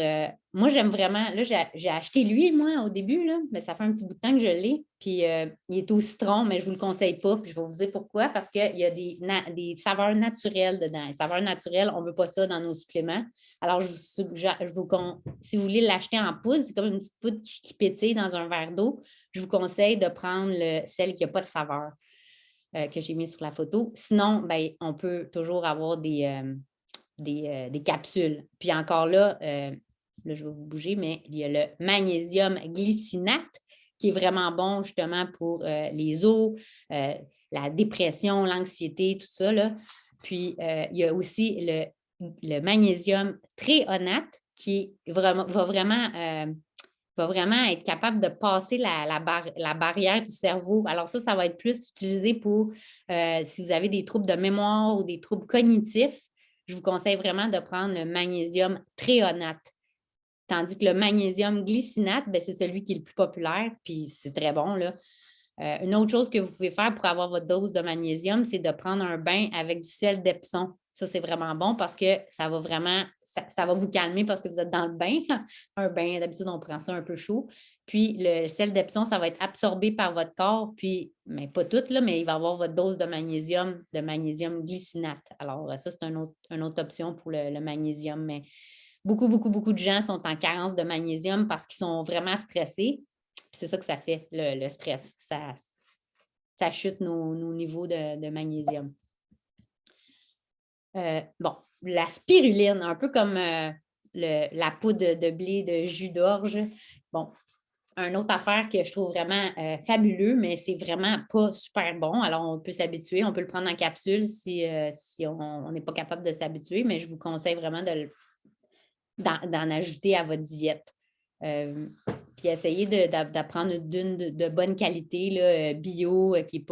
moi, j'aime vraiment. Là, j'ai acheté lui, moi, au début, là, mais ça fait un petit bout de temps que je l'ai. Puis, il est au citron, mais je ne vous le conseille pas. Puis, je vais vous dire pourquoi. Parce qu'il y a des saveurs naturelles dedans. Les saveurs naturelles, on ne veut pas ça dans nos suppléments. Alors, si vous voulez l'acheter en poudre, c'est comme une petite poudre qui pétille dans un verre d'eau. Je vous conseille de prendre celle qui n'a pas de saveur que j'ai mis sur la photo. Sinon, ben, on peut toujours avoir des capsules. Puis encore là, je vais vous bouger, mais il y a le magnésium glycinate qui est vraiment bon justement pour les os, la dépression, l'anxiété, tout ça. Là. Puis il y a aussi le magnésium thréonate qui va vraiment être capable de passer la barrière du cerveau. Alors ça va être plus utilisé pour si vous avez des troubles de mémoire ou des troubles cognitifs. Je vous conseille vraiment de prendre le magnésium thréonate. Tandis que le magnésium glycinate, c'est celui qui est le plus populaire, puis c'est très bon. Là. Une autre chose que vous pouvez faire pour avoir votre dose de magnésium, c'est de prendre un bain avec du sel d'Epsom. Ça, c'est vraiment bon parce que ça va vraiment, ça va vous calmer parce que vous êtes dans le bain. Un bain, d'habitude, on prend ça un peu chaud. Puis, le sel d'Epsom, ça va être absorbé par votre corps. Puis, mais pas tout, là, mais il va avoir votre dose de magnésium glycinate. Alors, ça, c'est une autre option pour le magnésium. Mais beaucoup, beaucoup, beaucoup de gens sont en carence de magnésium parce qu'ils sont vraiment stressés. Puis c'est ça que ça fait, le stress. Ça chute nos niveaux de magnésium. Bon, la spiruline, un peu comme la poudre de blé de jus d'orge. Bon, une autre affaire que je trouve vraiment fabuleux, mais c'est vraiment pas super bon. Alors, on peut s'habituer, on peut le prendre en capsule si on n'est pas capable de s'habituer, mais je vous conseille vraiment d'en ajouter à votre diète. Puis essayer d'apprendre d'une de bonne qualité, là, bio, qui n'est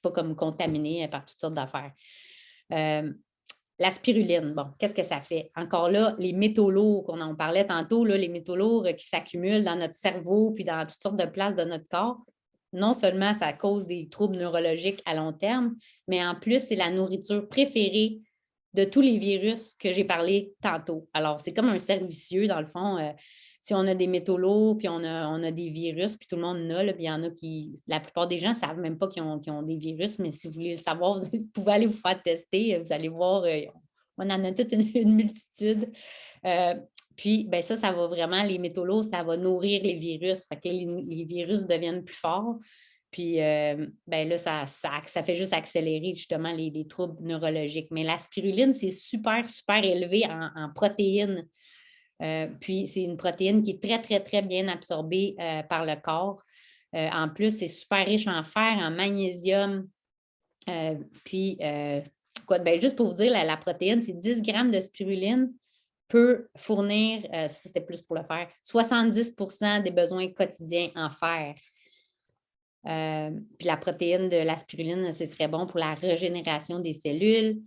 pas comme contaminée par toutes sortes d'affaires. La spiruline, bon, qu'est-ce que ça fait? Encore là, les métaux lourds qu'on en parlait tantôt, là, les métaux lourds qui s'accumulent dans notre cerveau puis dans toutes sortes de places de notre corps, non seulement ça cause des troubles neurologiques à long terme, mais en plus, c'est la nourriture préférée de tous les virus que j'ai parlé tantôt. Alors, c'est comme un cercle vicieux, dans le fond. Si on a des métaux lourds, puis on a des virus, puis tout le monde en a, là, puis il y en a qui... La plupart des gens ne savent même pas qu'ils ont des virus, mais si vous voulez le savoir, vous pouvez aller vous faire tester. Vous allez voir, on en a toute une multitude. Puis, ça va vraiment, les métaux lourds, ça va nourrir les virus. Fait que les virus deviennent plus forts. Puis là, ça fait juste accélérer justement les troubles neurologiques. Mais la spiruline, c'est super, super élevé en protéines. Puis, c'est une protéine qui est très, très, très bien absorbée par le corps. En plus, c'est super riche en fer, en magnésium. Juste pour vous dire, la protéine, c'est 10 grammes de spiruline peut fournir, c'était plus pour le fer, 70% des besoins quotidiens en fer. Puis la protéine de la spiruline, c'est très bon pour la régénération des cellules.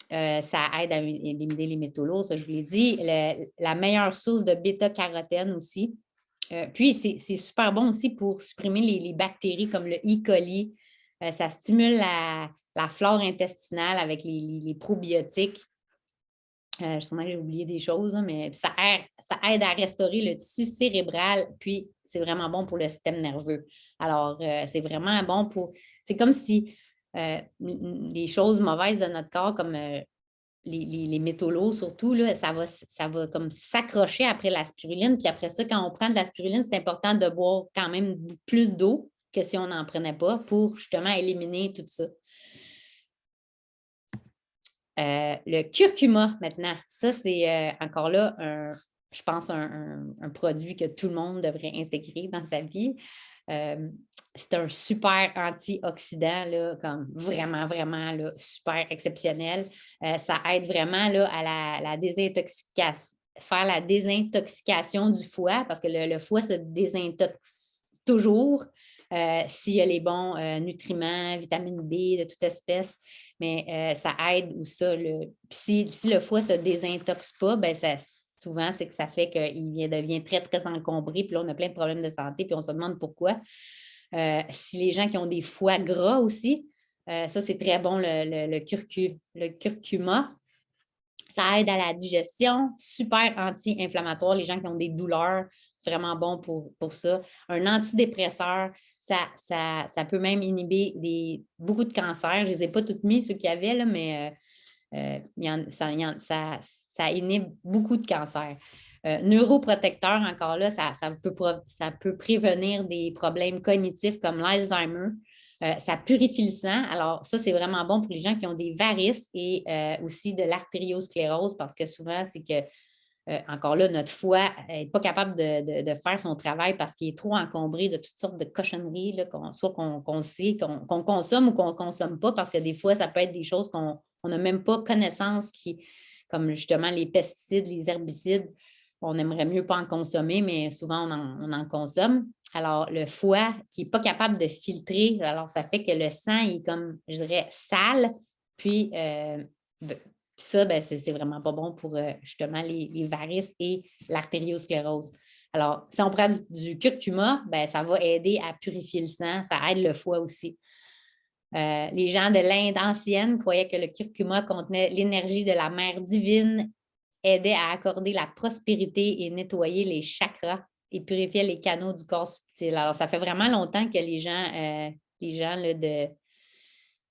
Ça aide à éliminer les métaux lourds, ça je vous l'ai dit. La meilleure source de bêta-carotène aussi. Puis c'est super bon aussi pour supprimer les bactéries comme le E. coli, Ça stimule la flore intestinale avec les probiotiques. Sûrement que j'ai oublié des choses, là, mais ça aide à restaurer le tissu cérébral, puis c'est vraiment bon pour le système nerveux. Alors, c'est vraiment bon pour... C'est comme si les choses mauvaises de notre corps, comme les métaux lourds surtout, là, ça va comme s'accrocher après la spiruline. Puis après ça, quand on prend de la spiruline, c'est important de boire quand même plus d'eau que si on n'en prenait pas pour justement éliminer tout ça. Le curcuma, maintenant, ça, c'est encore là, je pense, un produit que tout le monde devrait intégrer dans sa vie. C'est un super antioxydant, là, comme vraiment, vraiment là, super exceptionnel. Ça aide vraiment là, à la désintoxication, faire la désintoxication du foie, parce que le foie se désintoxie toujours s'il y a les bons nutriments, vitamine B de toute espèce. Mais ça aide ou ça. Si le foie ne se désintoxe pas, ben souvent, c'est que ça fait qu'il devient très, très encombré. Puis là, on a plein de problèmes de santé, puis on se demande pourquoi. Si les gens qui ont des foies gras aussi, ça, c'est très bon, le curcuma. Ça aide à la digestion, super anti-inflammatoire. Les gens qui ont des douleurs, c'est vraiment bon pour ça. Un antidépresseur, ça peut même inhiber beaucoup de cancers. Je ne les ai pas toutes mis, ceux qu'il y avait, là, mais ça inhibe beaucoup de cancers. Neuroprotecteur, encore là, ça peut prévenir des problèmes cognitifs comme l'Alzheimer. Ça purifie le sang. Alors, ça, c'est vraiment bon pour les gens qui ont des varices et aussi de l'artériosclérose parce que souvent, c'est que encore là, notre foie n'est pas capable de faire son travail parce qu'il est trop encombré de toutes sortes de cochonneries, là, soit qu'on sait, qu'on consomme ou qu'on ne consomme pas, parce que des fois, ça peut être des choses qu'on n'a même pas connaissance, comme justement les pesticides, les herbicides. On aimerait mieux pas en consommer, mais souvent, on en consomme. Alors, le foie qui n'est pas capable de filtrer, alors ça fait que le sang est comme, je dirais, sale, puis ça, ben, c'est vraiment pas bon pour justement les varices et l'artériosclérose. Alors, si on prend du curcuma, ben, ça va aider à purifier le sang, ça aide le foie aussi. Les gens de l'Inde ancienne croyaient que le curcuma contenait l'énergie de la mère divine, aidait à accorder la prospérité et nettoyer les chakras et purifiait les canaux du corps subtil. Alors, ça fait vraiment longtemps que les gens là,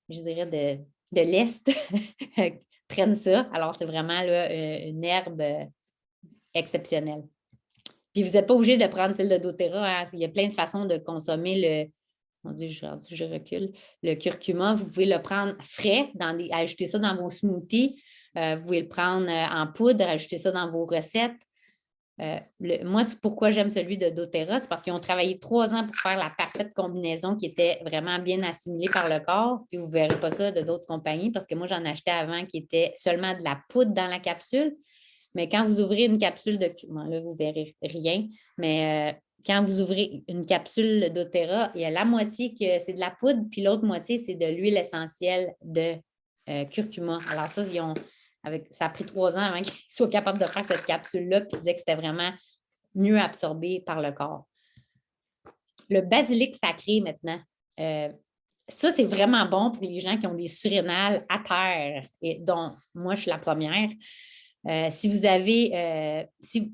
je dirais de l'Est prennent ça. Alors, c'est vraiment là, une herbe exceptionnelle. Puis, vous n'êtes pas obligé de prendre celle de doTERRA. Hein? Il y a plein de façons de consommer le... Mon Dieu, je recule. Le curcuma, vous pouvez le prendre frais, ajouter ça dans vos smoothies. Vous pouvez le prendre en poudre, ajouter ça dans vos recettes. Moi, c'est pourquoi j'aime celui de doTERRA, c'est parce qu'ils ont travaillé 3 ans pour faire la parfaite combinaison qui était vraiment bien assimilée par le corps. Puis vous ne verrez pas ça de d'autres compagnies parce que moi, j'en achetais avant qui était seulement de la poudre dans la capsule. Mais quand vous ouvrez une capsule de... Bon, là, vous ne verrez rien. Mais quand vous ouvrez une capsule doTERRA, il y a la moitié que c'est de la poudre, puis l'autre moitié, c'est de l'huile essentielle de curcuma. Alors ça, ça a pris 3 ans avant qu'ils soient capables de faire cette capsule-là, puis ils disaient que c'était vraiment mieux absorbé par le corps. Le basilic sacré, maintenant. Ça, c'est vraiment bon pour les gens qui ont des surrénales à terre, et dont moi, je suis la première. Si vous avez,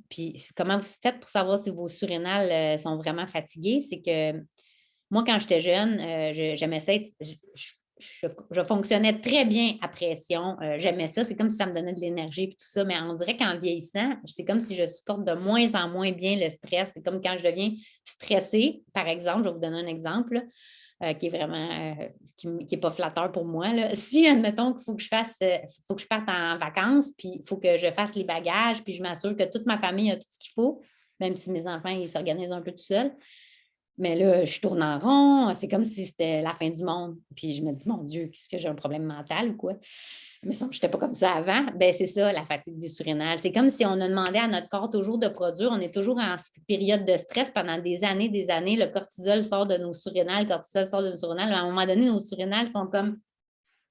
puis comment vous faites pour savoir si vos surrénales sont vraiment fatiguées, c'est que moi, quand j'étais jeune, j'aimais ça, je fonctionnais très bien à pression. J'aimais ça, c'est comme si ça me donnait de l'énergie et tout ça, mais on dirait qu'en vieillissant, c'est comme si je supporte de moins en moins bien le stress. C'est comme quand je deviens stressée, par exemple, je vais vous donner un exemple. Qui est vraiment qui n'est pas flatteur pour moi. Là. Si, admettons qu'il faut que faut que je parte en vacances, puis il faut que je fasse les bagages, puis je m'assure que toute ma famille a tout ce qu'il faut, même si mes enfants, ils s'organisent un peu tout seuls. Mais là, je tourne en rond, c'est comme si c'était la fin du monde. Puis je me dis, mon Dieu, qu'est-ce que j'ai un problème mental ou quoi? Mais je n'étais pas comme ça avant. Ben c'est ça, la fatigue du surrénal. C'est comme si on a demandé à notre corps toujours de produire. On est toujours en période de stress pendant des années, des années. Le cortisol sort de nos surrénales, le cortisol sort de nos surrénales. À un moment donné, nos surrénales sont comme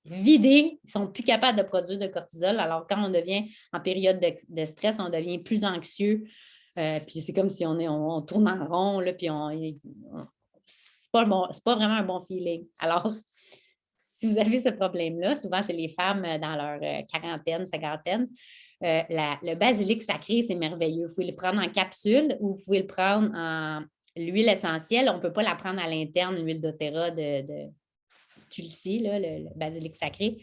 vidés. Ils ne sont plus capables de produire de cortisol. Alors, quand on devient en période de stress, on devient plus anxieux. Puis c'est comme si on tourne en rond, là, puis c'est pas vraiment un bon feeling. Alors, si vous avez ce problème-là, souvent, c'est les femmes dans leur quarantaine, cinquantaine. Le basilic sacré, c'est merveilleux. Vous pouvez le prendre en capsule ou vous pouvez le prendre en l'huile essentielle. On ne peut pas la prendre à l'interne, l'huile doTERRA de Tulsi, là, le basilic sacré.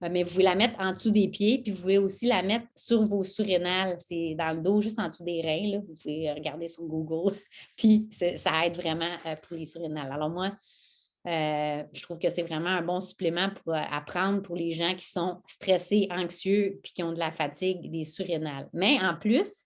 Mais vous pouvez la mettre en dessous des pieds, puis vous pouvez aussi la mettre sur vos surrénales. C'est dans le dos, juste en dessous des reins. Là. Vous pouvez regarder sur Google. Puis ça aide vraiment pour les surrénales. Alors moi, je trouve que c'est vraiment un bon supplément à prendre pour les gens qui sont stressés, anxieux, puis qui ont de la fatigue, des surrénales. Mais en plus,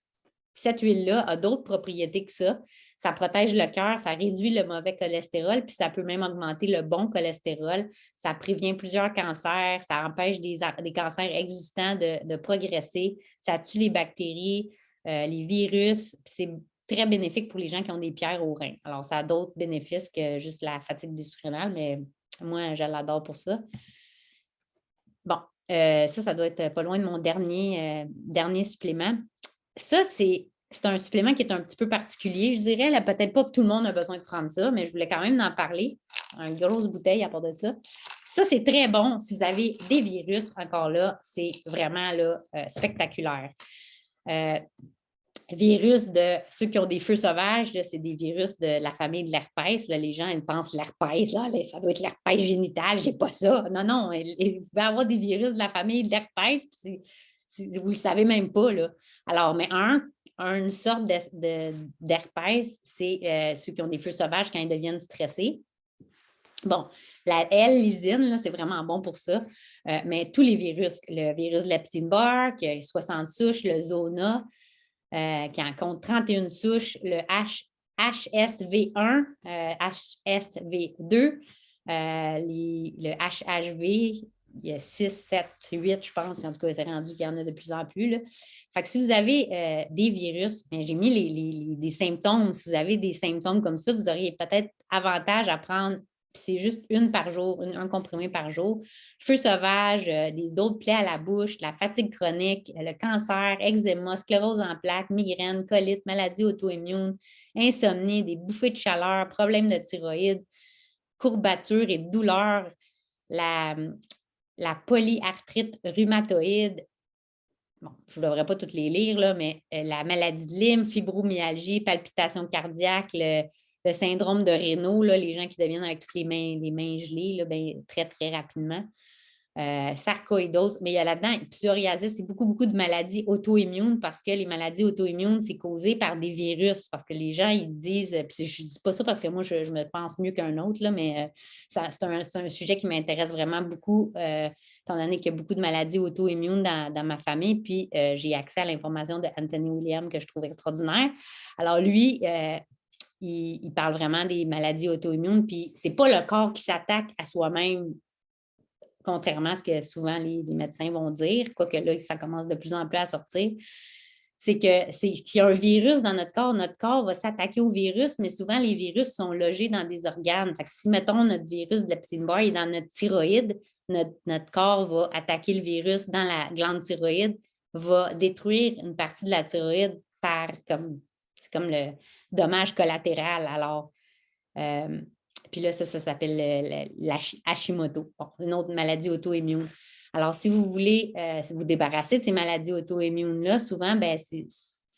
cette huile-là a d'autres propriétés que ça. Ça protège le cœur, ça réduit le mauvais cholestérol, puis ça peut même augmenter le bon cholestérol. Ça prévient plusieurs cancers, ça empêche des cancers existants de progresser, ça tue les bactéries, les virus, puis c'est très bénéfique pour les gens qui ont des pierres aux reins. Alors, ça a d'autres bénéfices que juste la fatigue des surrénales, mais moi, je l'adore pour ça. Bon, ça doit être pas loin de mon dernier supplément. Ça, c'est un supplément qui est un petit peu particulier, je dirais. Là, peut-être pas que tout le monde a besoin de prendre ça, mais je voulais quand même en parler. Une grosse bouteille à part de ça. Ça, c'est très bon si vous avez des virus. Encore là, c'est vraiment là, spectaculaire. Virus de ceux qui ont des feux sauvages, c'est des virus de la famille de l'herpès. Les gens, ils pensent l'herpès, ça doit être l'herpès génital, j'ai pas ça. Non, non, vous pouvez avoir des virus de la famille de l'herpès, puis vous ne le savez même pas. Là. Alors, mais une sorte d'herpès, c'est ceux qui ont des feux sauvages quand ils deviennent stressés. Bon, la L-lysine, c'est vraiment bon pour ça. Mais tous les virus, le virus de l'Epstein-Barr, qui a 60 souches, le Zona, qui en compte 31 souches, le HSV1, HSV2, le HHV, il y a 6, 7, 8, je pense. En tout cas, c'est rendu qu'il y en a de plus en plus. Là. Fait que si vous avez des virus, j'ai mis des symptômes. Si vous avez des symptômes comme ça, vous auriez peut-être avantage à prendre, c'est juste une par jour, un comprimé par jour. Feu sauvage, d'autres plaies à la bouche, la fatigue chronique, le cancer, eczéma, sclérose en plaques, migraine, colite, maladie auto-immune, insomnie, des bouffées de chaleur, problèmes de thyroïde, courbatures et douleurs, la polyarthrite rhumatoïde. Bon, je ne devrais pas toutes les lire, là, mais la maladie de Lyme, fibromyalgie, palpitations cardiaques, le syndrome de Raynaud, là, les gens qui deviennent avec toutes les mains gelées là, très, très rapidement. Sarcoïdose, mais il y a là-dedans, psoriasis, c'est beaucoup, beaucoup de maladies auto-immunes parce que les maladies auto-immunes, c'est causé par des virus. Parce que les gens, ils disent, puis je ne dis pas ça parce que moi, je me pense mieux qu'un autre, là, mais c'est un sujet qui m'intéresse vraiment beaucoup, étant donné qu'il y a beaucoup de maladies auto-immunes dans ma famille. Puis j'ai accès à l'information de Anthony William que je trouve extraordinaire. Alors lui, il parle vraiment des maladies auto-immunes, puis ce n'est pas le corps qui s'attaque à soi-même, contrairement à ce que souvent les médecins vont dire, quoique là, ça commence de plus en plus à sortir, c'est qu'il y a un virus dans notre corps va s'attaquer au virus, mais souvent, les virus sont logés dans des organes. Fait que si, mettons, notre virus de l'Epstein-Barr est dans notre thyroïde, notre corps va attaquer le virus dans la glande thyroïde, va détruire une partie de la thyroïde c'est comme le dommage collatéral. Alors, puis là, ça s'appelle l'Hashimoto, une autre maladie auto-immune. Alors, si vous voulez vous débarrasser de ces maladies auto-immunes-là, souvent, c'est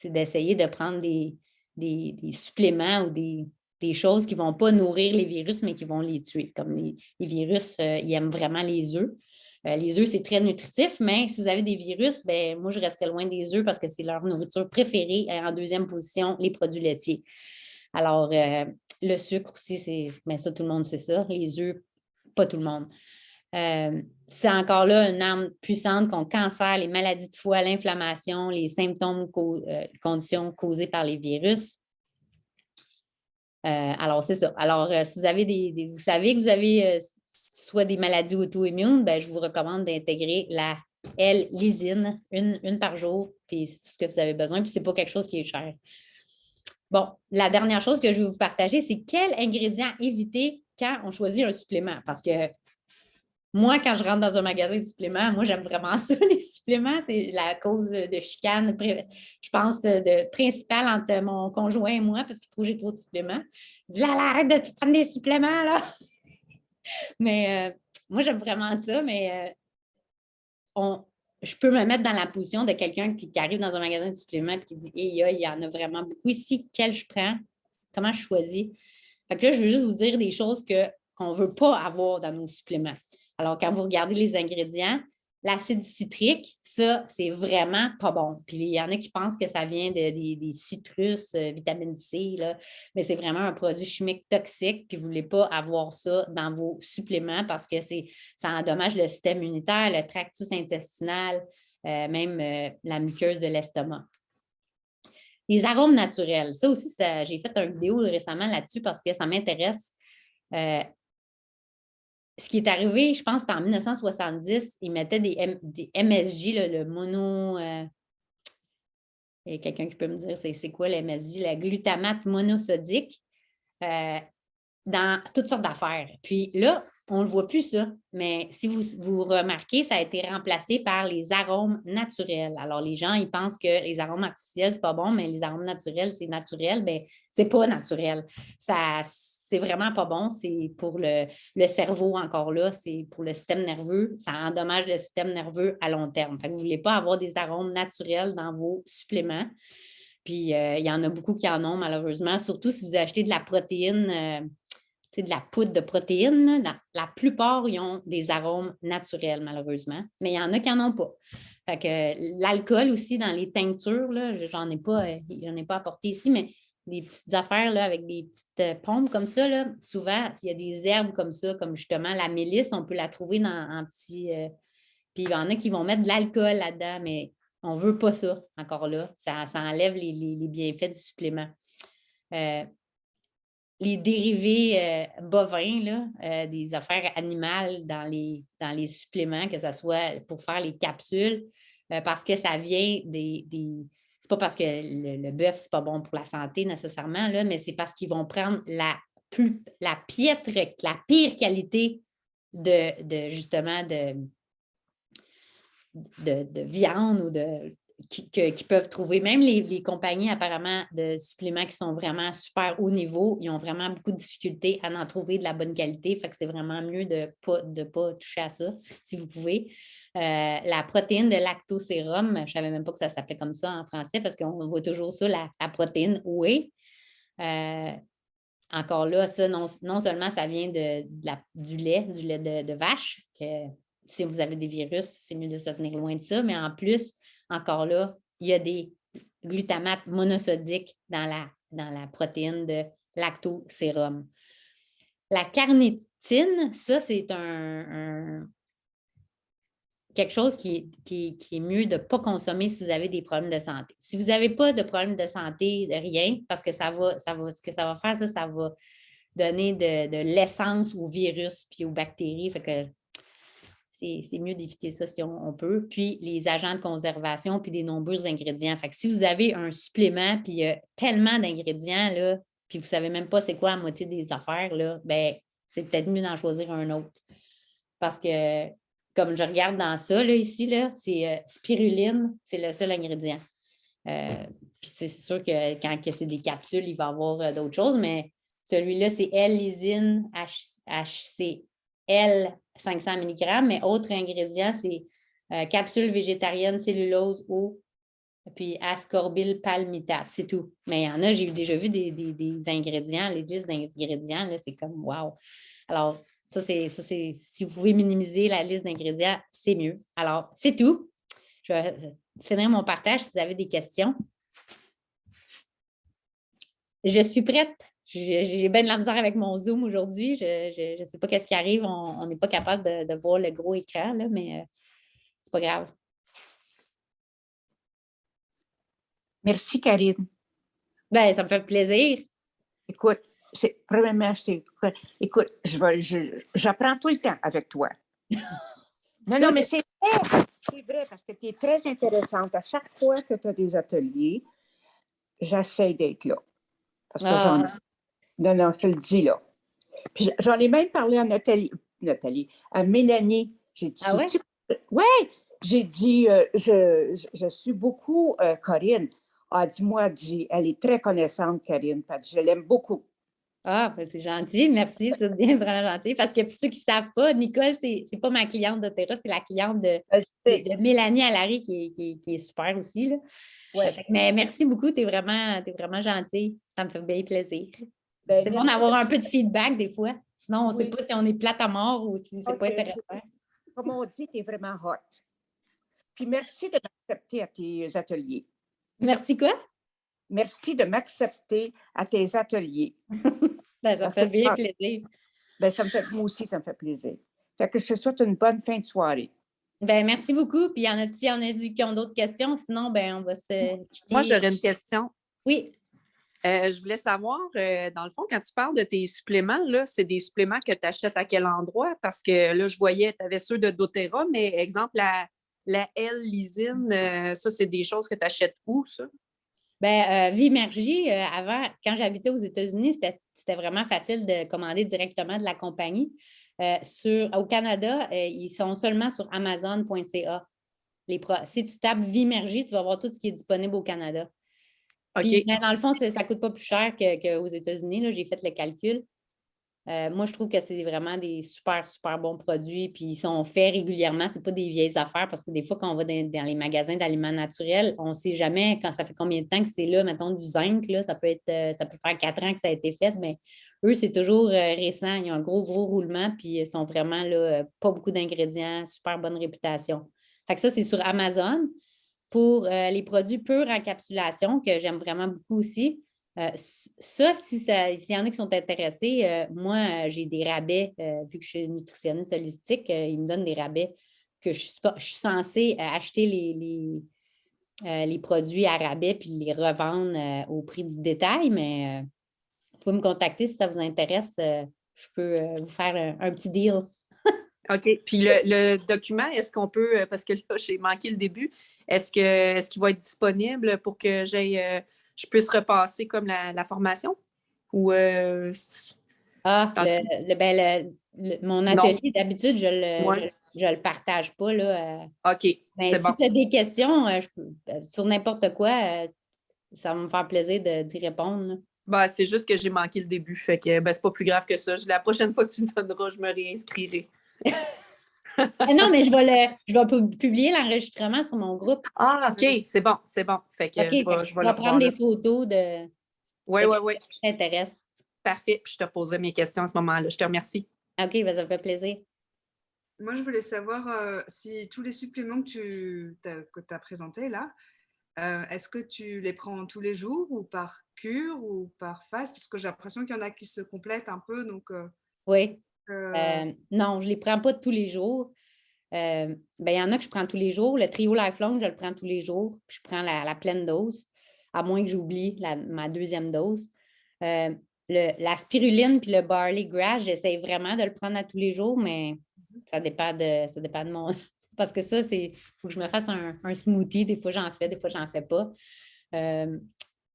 d'essayer de prendre des suppléments ou des choses qui ne vont pas nourrir les virus, mais qui vont les tuer. Comme les virus, ils aiment vraiment les œufs. Les œufs, c'est très nutritif, mais si vous avez des virus, moi, je resterais loin des œufs parce que c'est leur nourriture préférée. Et en deuxième position, les produits laitiers. Alors, le sucre aussi, mais ça, tout le monde sait ça. Les œufs, pas tout le monde. C'est encore là une arme puissante contre le cancer, les maladies de foie, l'inflammation, les symptômes, conditions causées par les virus. Alors, c'est ça. Alors, si vous avez vous savez que vous avez soit des maladies auto-immunes, je vous recommande d'intégrer la L-lysine, une par jour, puis c'est tout ce que vous avez besoin, puis ce n'est pas quelque chose qui est cher. Bon, la dernière chose que je vais vous partager, c'est quel ingrédient éviter quand on choisit un supplément. Parce que moi, quand je rentre dans un magasin de suppléments, moi, j'aime vraiment ça, les suppléments. C'est la cause de chicane, je pense, principale entre mon conjoint et moi, parce qu'il trouve que j'ai trop de suppléments. Il dit, là, arrête de te prendre des suppléments, là. Mais moi, j'aime vraiment ça, mais je peux me mettre dans la position de quelqu'un qui arrive dans un magasin de suppléments et qui dit hey, il y en a vraiment beaucoup ici, quel je prends, comment je choisis. Fait que là, je veux juste vous dire des choses qu'on ne veut pas avoir dans nos suppléments. Alors, quand vous regardez les ingrédients, l'acide citrique, ça, c'est vraiment pas bon. Puis il y en a qui pensent que ça vient des citrus, vitamine C, là, mais c'est vraiment un produit chimique toxique, puis vous ne voulez pas avoir ça dans vos suppléments parce que ça endommage le système immunitaire, le tractus intestinal, même la muqueuse de l'estomac. Les arômes naturels, ça aussi, j'ai fait une vidéo récemment là-dessus parce que ça m'intéresse. Ce qui est arrivé, je pense que c'était en 1970, ils mettaient des MSG, le mono... il y a quelqu'un qui peut me dire c'est quoi le MSG, le glutamate monosodique, dans toutes sortes d'affaires. Puis là, on ne le voit plus, ça. Mais si vous remarquez, ça a été remplacé par les arômes naturels. Alors, les gens, ils pensent que les arômes artificiels, c'est pas bon, mais les arômes naturels, c'est naturel. Bien, c'est pas naturel. C'est vraiment pas bon. C'est pour le cerveau, encore là. C'est pour le système nerveux. Ça endommage le système nerveux à long terme. Fait que vous ne voulez pas avoir des arômes naturels dans vos suppléments. Puis, il y en a beaucoup qui en ont, malheureusement, surtout si vous achetez de la protéine, de la poudre de protéines. La plupart, ils ont des arômes naturels, malheureusement, mais il y en a qui n'en ont pas. Fait que l'alcool aussi dans les teintures, j'en ai pas apporté ici, mais des petites affaires là, avec des petites pompes comme ça, là, souvent, il y a des herbes comme ça, comme justement la mélisse, on peut la trouver en petits... puis il y en a qui vont mettre de l'alcool là-dedans, mais on ne veut pas ça, encore là. Ça enlève les bienfaits du supplément. Les dérivés bovins, là, des affaires animales dans les suppléments, que ce soit pour faire les capsules, parce que ça vient c'est pas parce que le bœuf, c'est pas bon pour la santé nécessairement, là, mais c'est parce qu'ils vont prendre la pire qualité justement de viande ou qui peuvent trouver. Même les compagnies apparemment de suppléments qui sont vraiment super haut niveau, ils ont vraiment beaucoup de difficultés à en trouver de la bonne qualité. Fait que c'est vraiment mieux de ne pas toucher à ça, si vous pouvez. La protéine de lactosérum, je ne savais même pas que ça s'appelait comme ça en français parce qu'on voit toujours ça, la protéine whey. Encore là, ça, non seulement ça vient du lait de vache, que si vous avez des virus, c'est mieux de se tenir loin de ça, mais en plus, encore là, il y a des glutamates monosodiques dans la protéine de lactosérum. La carnitine, ça, c'est quelque chose qui est mieux de ne pas consommer si vous avez des problèmes de santé. Si vous n'avez pas de problème de santé, de rien, parce que ce que ça va faire, ça va donner de l'essence aux virus puis aux bactéries. Fait que c'est mieux d'éviter ça si on peut. Puis les agents de conservation, puis des nombreux ingrédients. Fait que si vous avez un supplément, puis il y a tellement d'ingrédients, là, puis vous ne savez même pas c'est quoi la moitié des affaires, là, ben, c'est peut-être mieux d'en choisir un autre. Parce que, comme je regarde dans ça, là, ici, là, c'est spiruline, c'est le seul ingrédient. Puis c'est sûr que quand c'est des capsules, il va y avoir d'autres choses, mais celui-là, c'est L-lysine, HCl 500 mg, mais autre ingrédient, c'est capsule végétarienne, cellulose, eau, puis ascorbyl palmitate, c'est tout. Mais il y en a, j'ai déjà vu des ingrédients, les listes d'ingrédients, là, c'est comme wow. Alors, ça, c'est si vous pouvez minimiser la liste d'ingrédients, c'est mieux. Alors, c'est tout. Je vais finir mon partage si vous avez des questions. Je suis prête. J'ai bien de la misère avec mon Zoom aujourd'hui. Je ne sais pas qu'est-ce qui arrive. On n'est pas capable de voir le gros écran, là, mais c'est pas grave. Merci, Karine. Ben, ça me fait plaisir. Écoute, premièrement, écoute, j'apprends tout le temps avec toi. Non, mais c'est vrai parce que tu es très intéressante. À chaque fois que tu as des ateliers, j'essaie d'être là. Parce que non, je te le dis là. Puis j'en ai même parlé à Nathalie, à Mélanie. J'ai dit, ouais? J'ai dit, je suis beaucoup Corinne. Elle dit, elle est très connaissante, Karine. Je l'aime beaucoup. Ah, ben, c'est gentil, merci, c'est bien vraiment gentil. Parce que pour ceux qui ne savent pas, Nicole, c'est pas ma cliente d'Otera, c'est la cliente Je sais. de Mélanie Allary qui est super aussi. Là. Ouais. Fait que, mais merci beaucoup, t'es vraiment gentil. Ça me fait bien plaisir. Ben, C'est bon merci. d'avoir un peu de feedback des fois. Sinon, on ne sait Oui. pas si on est plate à mort ou si c'est pas OK. intéressant. Comme on dit, tu es vraiment hot. Puis merci de m'accepter à tes ateliers. Merci quoi? Merci de m'accepter à tes ateliers. Ben, ça me Parce que, fait bien plaisir. ben, moi aussi, ça me fait plaisir. Fait que je te souhaite une bonne fin de soirée. Ben, merci beaucoup. Puis, s'il y en a qui ont d'autres questions, sinon, ben, on va se Moi, quitter. j'aurais une question. Oui. Je voulais savoir, dans le fond, quand tu parles de tes suppléments, là, c'est des suppléments que tu achètes à quel endroit? Parce que là, je voyais, tu avais ceux de doTERRA, mais exemple, la L-lysine, ça, c'est des choses que tu achètes où, ça? Bien, Vimergy, avant, quand j'habitais aux États-Unis, c'était vraiment facile de commander directement de la compagnie. Au Canada, ils sont seulement sur Amazon.ca. Si tu tapes Vimergy, tu vas voir tout ce qui est disponible au Canada. Puis, OK. mais dans le fond, ça ne coûte pas plus cher qu'aux États-Unis. Là, j'ai fait le calcul. Moi, je trouve que c'est vraiment des super, super bons produits. Puis, ils sont faits régulièrement. Ce pas des vieilles affaires parce que des fois, quand on va dans les magasins d'aliments naturels, on ne sait jamais quand ça fait combien de temps que c'est là. Mettons du zinc, là, ça peut faire 4 ans que ça a été fait, mais eux, c'est toujours récent. Ils ont un gros, gros roulement. Puis, ils sont vraiment là, pas beaucoup d'ingrédients, super bonne réputation. Fait que ça, c'est sur Amazon. Pour les produits purs encapsulation, que j'aime vraiment beaucoup aussi, ça, s'il y en a qui sont intéressés, moi, j'ai des rabais, vu que je suis nutritionniste holistique, ils me donnent des rabais que je suis censée acheter les produits à rabais puis les revendre au prix du détail, mais vous pouvez me contacter si ça vous intéresse. Je peux vous faire un petit deal. OK. Puis le document, est-ce qu'on peut, parce que là, j'ai manqué le début, est-ce qu'il va être disponible pour que je puisse repasser comme la formation? Ou Mon non? atelier, d'habitude, Ouais. je le partage pas. Là, OK, mais c'est si bon. tu as des questions sur n'importe quoi, ça va me faire plaisir d'y répondre. Là. Ben, c'est juste que j'ai manqué le début. Fait que ben, c'est pas plus grave que ça. La prochaine fois que tu me donneras, je me réinscrirai. Non, mais je vais publier l'enregistrement sur mon groupe. Ah, OK, c'est bon, c'est bon. Fait que OK, fait que je tu vais le vas revoir prendre là. des photos de Oui, oui, oui. ce qui t'intéresse. Parfait. Puis je te poserai mes questions à ce moment-là. Je te remercie. OK, ben, ça me fait plaisir. Moi, je voulais savoir si tous les suppléments que tu as présentés là, est-ce que tu les prends tous les jours ou par cure ou par phase? Parce que j'ai l'impression qu'il y en a qui se complètent un peu. Donc, Oui. Non, je ne les prends pas tous les jours. Ben, il y en a que je prends tous les jours. Le trio Lifelong, je le prends tous les jours. Puis je prends la pleine dose, à moins que j'oublie ma deuxième dose. La spiruline puis le barley grass, j'essaie vraiment de le prendre à tous les jours, mais ça dépend de mon. Parce que ça, il faut que je me fasse un smoothie. Des fois, j'en fais, des fois, j'en fais pas.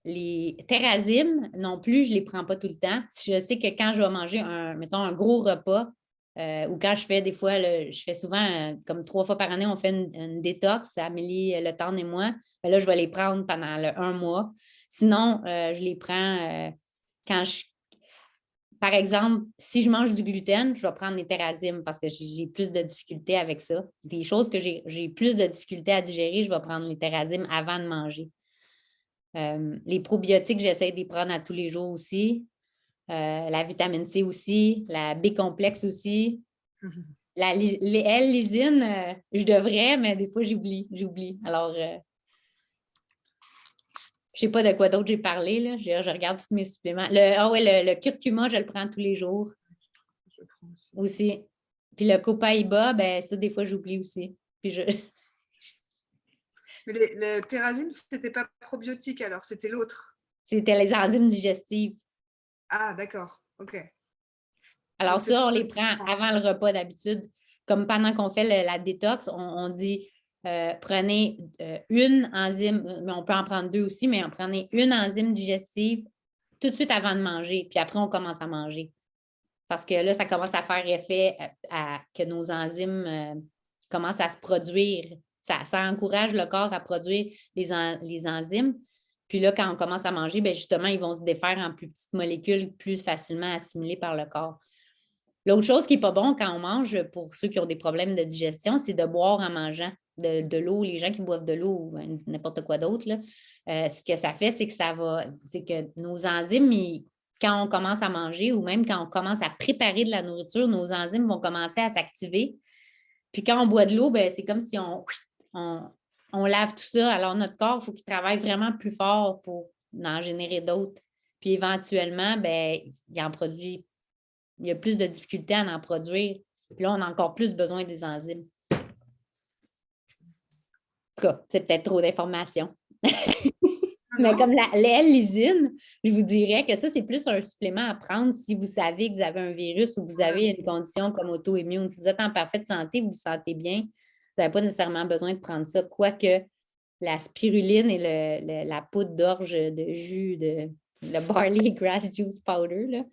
Les Terrazim, non plus, je ne les prends pas tout le temps. Je sais que quand je vais manger mettons, un gros repas, ou quand je fais des fois, je fais souvent, comme 3 fois par année, on fait une détox, Amélie Le Temps et moi. Ben là, je vais les prendre pendant un mois. Sinon, je les prends quand par exemple, si je mange du gluten, je vais prendre les Terrazim parce que j'ai plus de difficultés avec ça. Des choses que j'ai plus de difficultés à digérer, je vais prendre les Terrazim avant de manger. Les probiotiques, j'essaie de les prendre à tous les jours aussi. La vitamine C aussi, la B-complexe aussi. Les L-lysine, je devrais, mais des fois, j'oublie. Alors, je ne sais pas de quoi d'autre j'ai parlé. Là. Je regarde tous mes suppléments. Le curcuma, je le prends tous les jours. je prends aussi. Puis le copaïba, ben ça, des fois, j'oublie aussi. Puis Mais le Terrazim, c'était pas probiotique alors, c'était l'autre. C'était les enzymes digestives. Ah, d'accord. OK. Alors Donc, ça, on les prend avant le repas d'habitude. Comme pendant qu'on fait la détox, on dit prenez une enzyme, mais on peut en prendre 2 aussi, mais on prenez une enzyme digestive tout de suite avant de manger, puis après, on commence à manger. Parce que là, ça commence à faire effet que nos enzymes commencent à se produire. Ça encourage le corps à produire les enzymes. Puis là, quand on commence à manger, bien justement, ils vont se défaire en plus petites molécules, plus facilement assimilées par le corps. L'autre chose qui n'est pas bon quand on mange, pour ceux qui ont des problèmes de digestion, c'est de boire en mangeant de l'eau. Les gens qui boivent de l'eau ou n'importe quoi d'autre, ce que ça fait, c'est que nos enzymes, quand on commence à manger ou même quand on commence à préparer de la nourriture, nos enzymes vont commencer à s'activer. Puis quand on boit de l'eau, c'est comme si on lave tout ça. Alors, notre corps, il faut qu'il travaille vraiment plus fort pour en générer d'autres. Puis éventuellement, il y a plus de difficultés à en produire. Puis là, on a encore plus besoin des enzymes. En tout cas, c'est peut-être trop d'informations. Mais comme la L-lysine, je vous dirais que ça, c'est plus un supplément à prendre si vous savez que vous avez un virus ou que vous avez une condition comme auto-immune. Si vous êtes en parfaite santé, vous vous sentez bien, vous n'avez pas nécessairement besoin de prendre ça. Quoique la spiruline et la poudre d'orge de jus, le barley grass juice powder, là,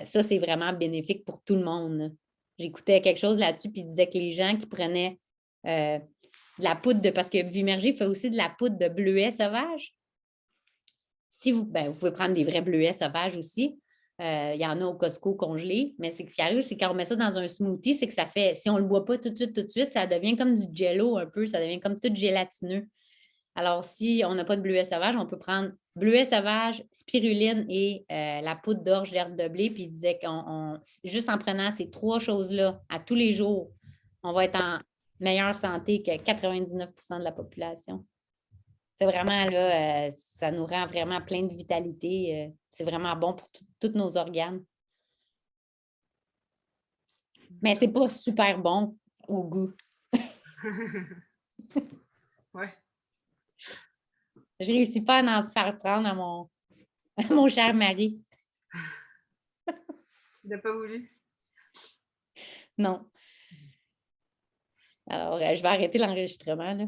ça, c'est vraiment bénéfique pour tout le monde. J'écoutais quelque chose là-dessus, puis il disait que les gens qui prenaient de la poudre parce que Vimerger fait aussi de la poudre de bleuet sauvage. Si vous pouvez prendre des vrais bleuets sauvages aussi. Il y en a au Costco congelés, mais ce qui arrive, c'est quand on met ça dans un smoothie, c'est que ça fait, si on ne le boit pas tout de suite, ça devient comme du jello un peu, ça devient comme tout gélatineux. Alors, si on n'a pas de bleuet sauvage, on peut prendre bleuet sauvage, spiruline et la poudre d'orge d'herbe de blé. Puis il disait juste en prenant ces 3 choses-là à tous les jours, on va être en meilleure santé que 99 % de la population. C'est vraiment là, ça nous rend vraiment plein de vitalité. C'est vraiment bon pour tous nos organes. Mais c'est pas super bon au goût. Ouais. Je réussis pas à en faire prendre à mon cher mari. Il n'a pas voulu. Non. Alors, je vais arrêter l'enregistrement, là.